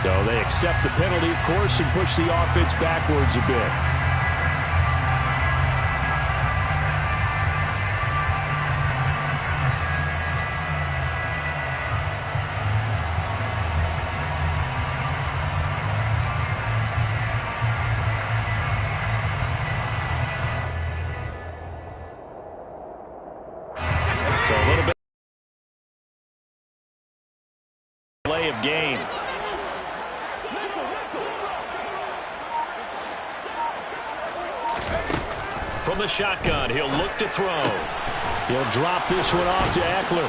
So they accept the penalty, of course, and push the offense backwards a bit. From the shotgun, he'll look to throw. He'll drop this one off to Eckler.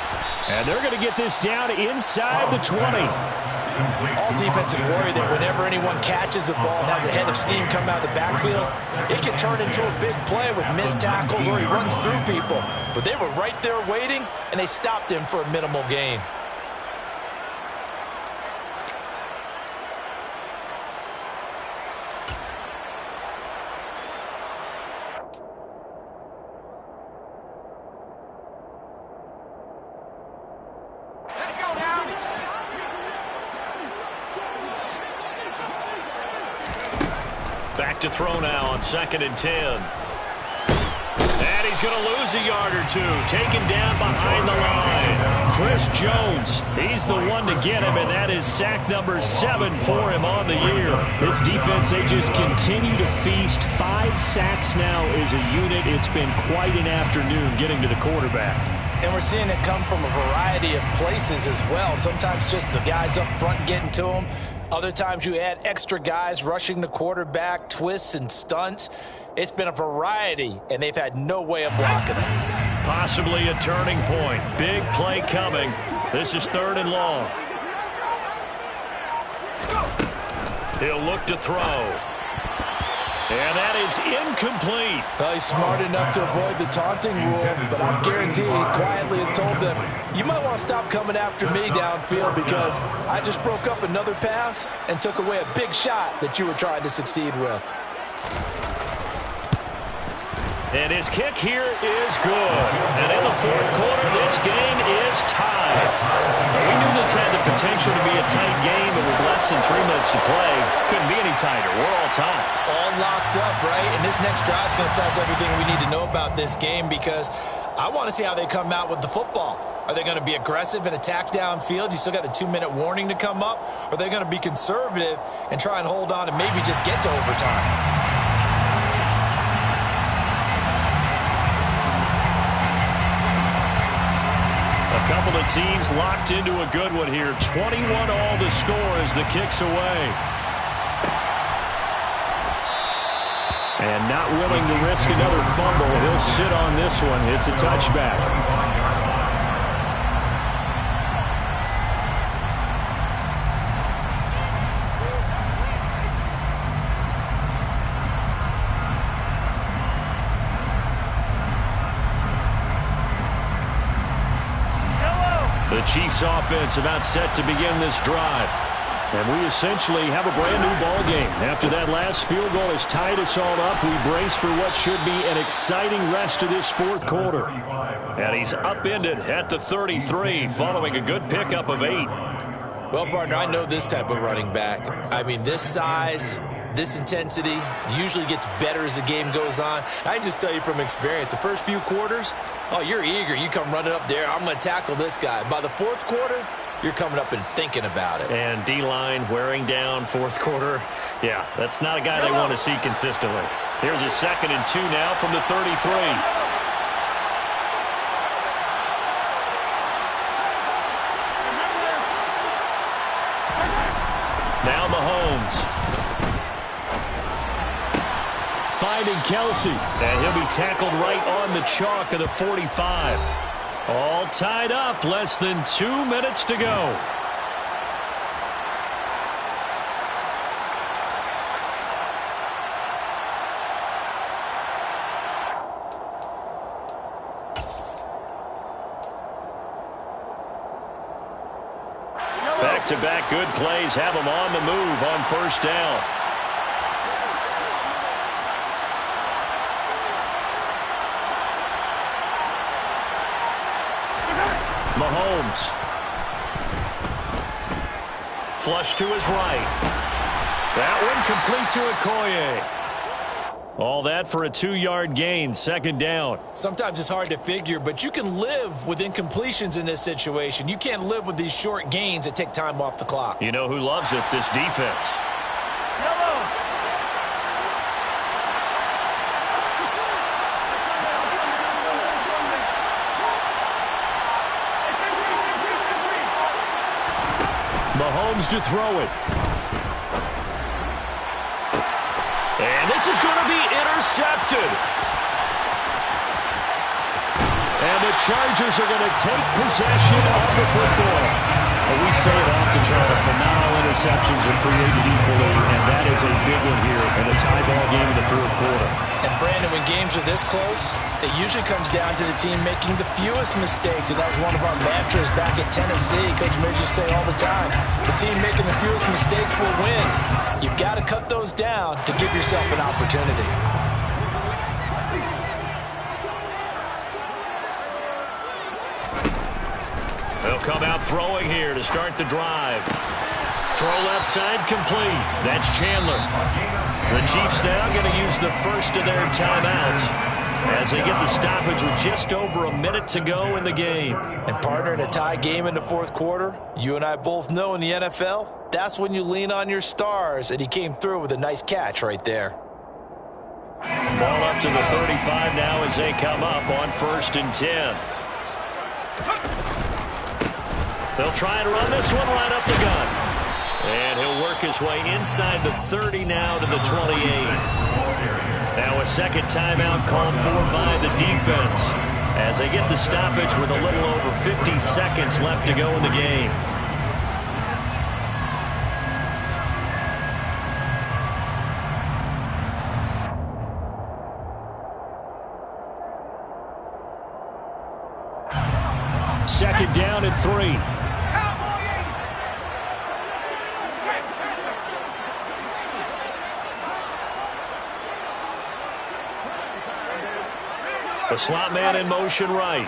And they're going to get this down inside the 20. All defenses worry that whenever anyone catches the ball and has a head of steam coming out of the backfield, it can turn into a big play with missed tackles or he runs through people. But they were right there waiting, and they stopped him for a minimal gain. Back to throw now on 2nd and 10. And he's going to lose a yard or two. Taken down behind the line. Chris Jones, he's the one to get him, and that is sack number 7 for him on the year. This defense, they just continue to feast. 5 sacks now as a unit. It's been quite an afternoon getting to the quarterback. And we're seeing it come from a variety of places as well. Sometimes just the guys up front getting to him. Other times you add extra guys rushing the quarterback, twists and stunts. It's been a variety, and they've had no way of blocking them. Possibly a turning point. Big play coming. This is 3rd and long. He'll look to throw. And that is incomplete. Well, he's smart enough to avoid the taunting rule, but I'm guaranteed he quietly has told them, you might want to stop coming after me downfield because I just broke up another pass and took away a big shot that you were trying to succeed with. And his kick here is good. And in the 4th quarter, this game is tied. We knew this had the potential to be a tight game, but with less than 3 minutes to play, couldn't be any tighter. We're all tied. All locked up, right? And this next drive is going to tell us everything we need to know about this game because I want to see how they come out with the football. Are they going to be aggressive and attack downfield? You still got the 2-minute warning to come up? Or are they going to be conservative and try and hold on and maybe just get to overtime? A couple of teams locked into a good one here. 21 all the score as the kick's away. And not willing to risk another fumble. He'll sit on this one. It's a touchback. The Chiefs offense about set to begin this drive. And we essentially have a brand new ball game. After that last field goal has tied us all up, we brace for what should be an exciting rest of this 4th quarter. And he's upended at the 33 following a good pickup of 8. Well, partner, I know this type of running back. I mean, this size, this intensity usually gets better as the game goes on. I can just tell you from experience, the first few quarters, oh, you're eager. You come running up there. I'm going to tackle this guy. By the 4th quarter, you're coming up and thinking about it. And D-line wearing down 4th quarter. Yeah, that's not a guy they want to see consistently. Here's a 2nd and 2 now from the 33. Now Mahomes. Finding Kelsey. And he'll be tackled right on the chalk of the 45. All tied up. Less than 2 minutes to go. Back-to-back good plays have them on the move on 1st down. Mahomes. Flush to his right. That one complete to Okoye. All that for a 2-yard gain, 2nd down. Sometimes it's hard to figure, but you can live with incompletions in this situation. You can't live with these short gains that take time off the clock. You know who loves it? This defense. Mahomes to throw it. And this is going to be intercepted. And the Chargers are going to take possession of the football. Well, we say it often, Charles, but not all interceptions are created equally, and that is a big one here in a tie ball game in the fourth quarter. And Brandon, when games are this close, it usually comes down to the team making the fewest mistakes, and that was one of our mantras back at Tennessee. Coach Mears used to say all the time, the team making the fewest mistakes will win. You've got to cut those down to give yourself an opportunity. They'll come out throwing here to start the drive. Throw left side complete. That's Chandler. The Chiefs now going to use the first of their timeouts as they get the stoppage with just over a minute to go in the game. And partner, in a tie game in the fourth quarter, you and I both know in the NFL, that's when you lean on your stars, and he came through with a nice catch right there. Ball up to the 35 now as they come up on 1st and 10. They'll try and run this one right up the gut. And he'll work his way inside the 30 now to the 28. Now a second timeout called for by the defense as they get the stoppage with a little over 50 seconds left to go in the game. Second down and 3. The slot man in motion right.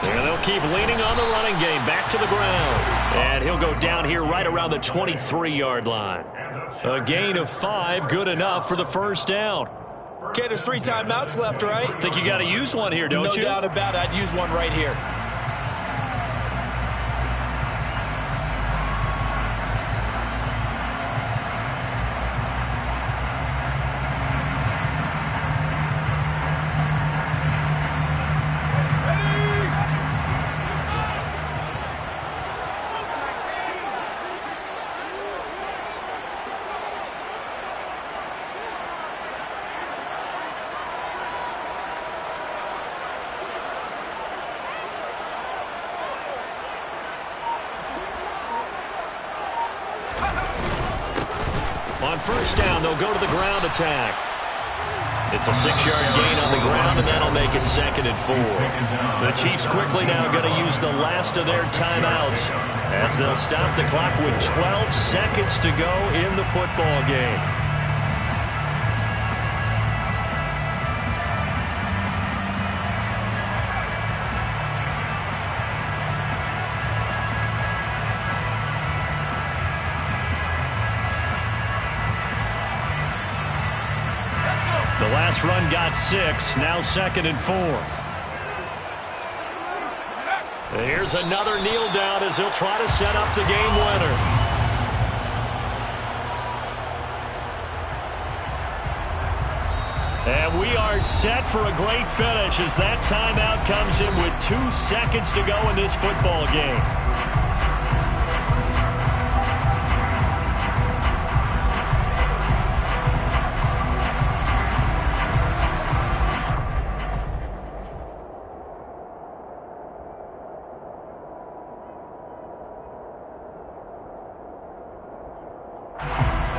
And they'll keep leaning on the running game. Back to the ground. And he'll go down here right around the 23-yard line. A gain of 5, good enough for the first down. Okay, there's 3 timeouts left, right? Think you got to use one here, don't you? No doubt about it. I'd use one right here. On first down, they'll go to the ground attack. It's a 6-yard gain on the ground, and that'll make it 2nd and 4. The Chiefs quickly now going to use the last of their timeouts as they'll stop the clock with 12 seconds to go in the football game. The last run got 6, now 2nd and 4. Here's another kneel down as he'll try to set up the game winner. And we are set for a great finish as that timeout comes in with 2 seconds to go in this football game.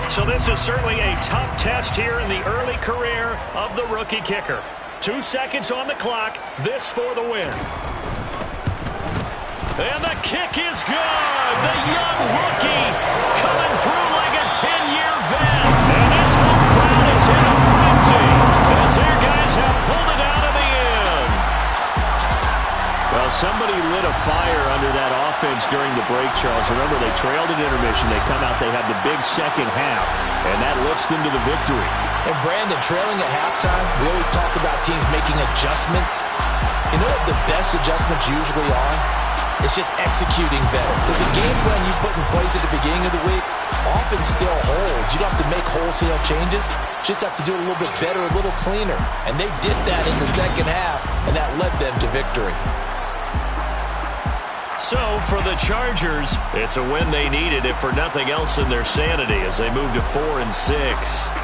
So this is certainly a tough test here in the early career of the rookie kicker. 2 seconds on the clock, this for the win. And the kick is good. The young rookie coming through like a 10-year vet. And this whole crowd is in a frenzy as their guys have pulled it out of the end. Well, somebody lit a fire under that offense during the break, Charles. Remember, they trailed at intermission. They come out, they have the big second half, and that lifts them to the victory. And Brandon, trailing at halftime, we always talk about teams making adjustments. You know what the best adjustments usually are? It's just executing better. Because the game plan you put in place at the beginning of the week often still holds. You don't have to make wholesale changes. Just have to do it a little bit better, a little cleaner. And they did that in the second half, and that led them to victory. So for the Chargers, it's a win they needed, if for nothing else in their sanity, as they move to 4-6.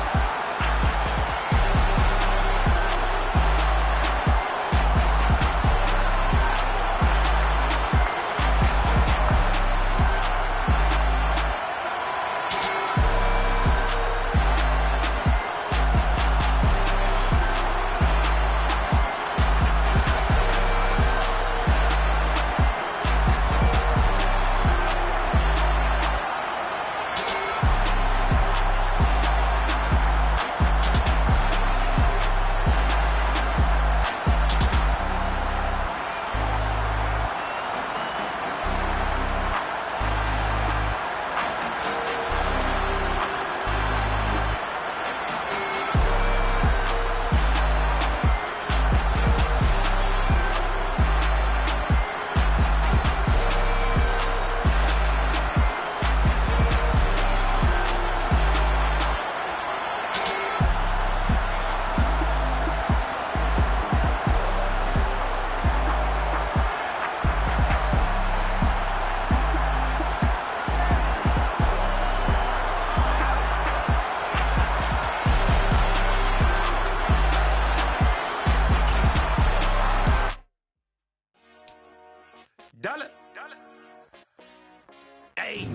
Hey,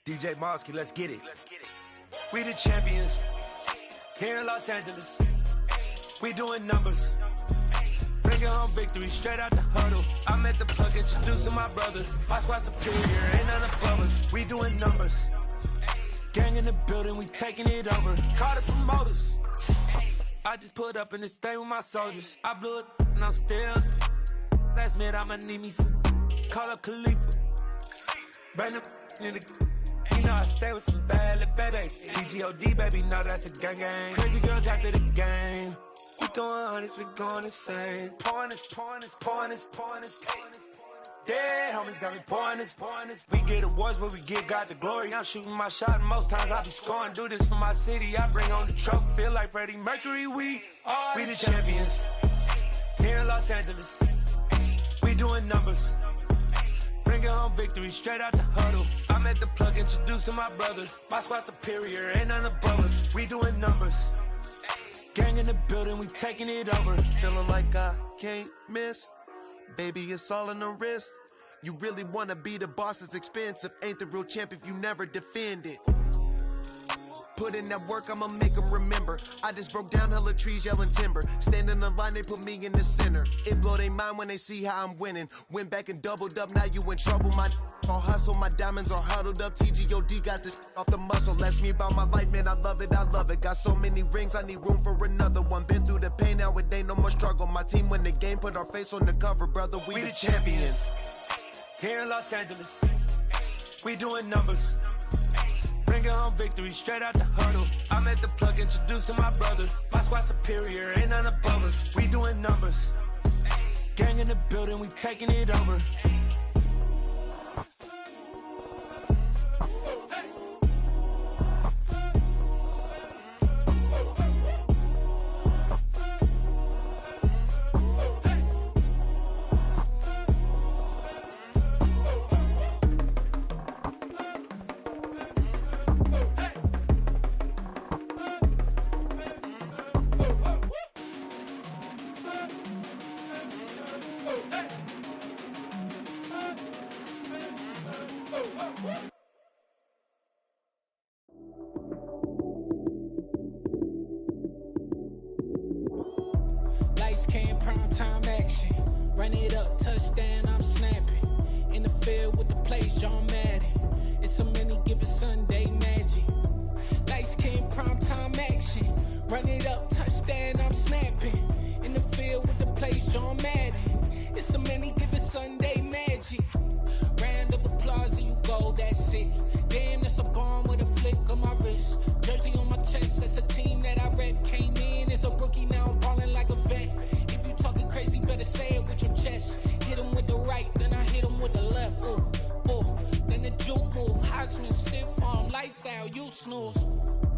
DJ Mosky, let's get it. We the champions here in Los Angeles. We doing numbers. Bringing home victory straight out the huddle. I'm at the plug, introduced to my brother. My squad superior, ain't none above us. We doing numbers. Gang in the building, we taking it over. Call the promoters. I just put up in this thing with my soldiers. I blew it and I'm still. Last minute, I'ma need me some. Call up Khalifa. Bring the in the. You know I stay with some bad little baby. TGOD, baby, no, that's a gang gang. Crazy girls after the game. We throwing hundreds, we going insane. Pouring this. Dead homies got me pouring this. We get awards, but we get God the glory. I'm shooting my shot, and most times I be scoring. Do this for my city, I bring on the trophy. Feel like Freddie Mercury, we the champions. Here in Los Angeles, we doing numbers. Bringing home victory straight out the huddle. I'm at the plug, introduced to my brother. My squad superior, ain't none above us. We doing numbers. Gang in the building, we taking it over. Feeling like I can't miss. Baby, it's all in the wrist. You really wanna be the boss, it's expensive. Ain't the real champ if you never defend it. Put in that work, I'ma make them remember. I just broke down hella trees, yelling timber. Stand in the line, they put me in the center. It blow their mind when they see how I'm winning. Went back and doubled up, now you in trouble. My all hustle, my diamonds are huddled up. TGOD got this off the muscle. Ask me about my life, man, I love it. Got so many rings, I need room for another one. Been through the pain, now it ain't no more struggle. My team win the game, put our face on the cover, brother. We the champions. Here in Los Angeles, we doing numbers. Bringing home victory straight out the huddle. I'm at the plug, introduced to my brother. My squad superior, ain't none above us. We doing numbers. Gang in the building, we taking it over. Lights came, prime time action. Run it up, touchdown, I'm snapping. In the field with the plays, John Madden. It's a many given Sunday magic. Lights came, prime time action. Run it up, touchdown, I'm snapping. In the field with the plays, John Madden. It's a many given Sunday magic. Round of applause and you go, that's it. Damn, that's a bomb with a flick on my wrist. Jersey on my chest, that's a team that I rep. Came in as a rookie, now I'm ballin' like a vet. If you talking crazy, better say it with your chest. Hit him with the right, then I hit him with the left. Then the juke move, Heisman, stiff arm, lights out, you snooze.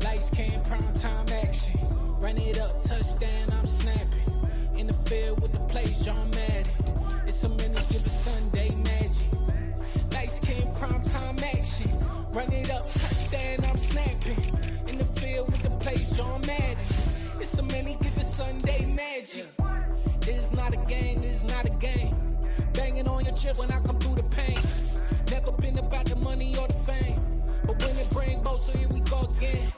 Lights came, prime time action. Run it up, touchdown, I'm snapping. In the field with the plays, John Madden. It's a minute, give it Sunday magic. King, primetime action. Run it up, touchdown, I'm snapping. In the field with the plays, John Madden. It's so many, get the Sunday magic. It's not a game, it's not a game. Banging on your chip when I come through the pain. Never been about the money or the fame. But when it bring both, so here we go again.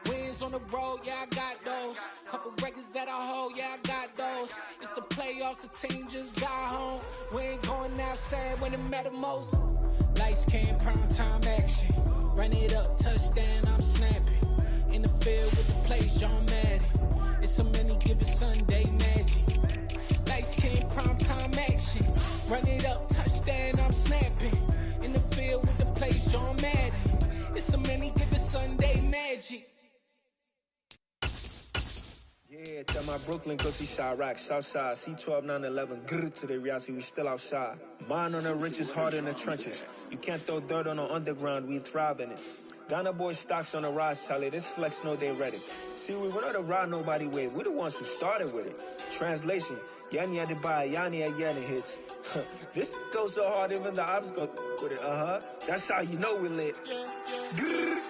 Wins on the road, yeah, I got those. Couple records that I hold, yeah, I got those. It's the playoffs, the team just got home. We ain't going outside when it matter most. Lights, cam, primetime action. Run it up, touchdown, I'm snapping. In the field with the plays, John Madden. It's so many, give it Sunday magic. Lights, cam, primetime action. Run it up, touchdown, I'm snapping. In the field with the plays, John Madden. It's so many, give it Sunday magic. Yeah, tell my Brooklyn, go see Chirac, Southside, C12, 911, grrr to the reality, we still outside. Mine on the riches, heart in the trenches. You can't throw dirt on the underground, we thrive in it. Ghana boys stocks on the rise, Charlie, this flex know they ready. See, we were not to ride nobody with, we're the ones who started with it. Translation, Yanni had to buy, Yanni had Yanni hits. This goes so hard, even the ops go with it, That's how you know we lit. Grrr.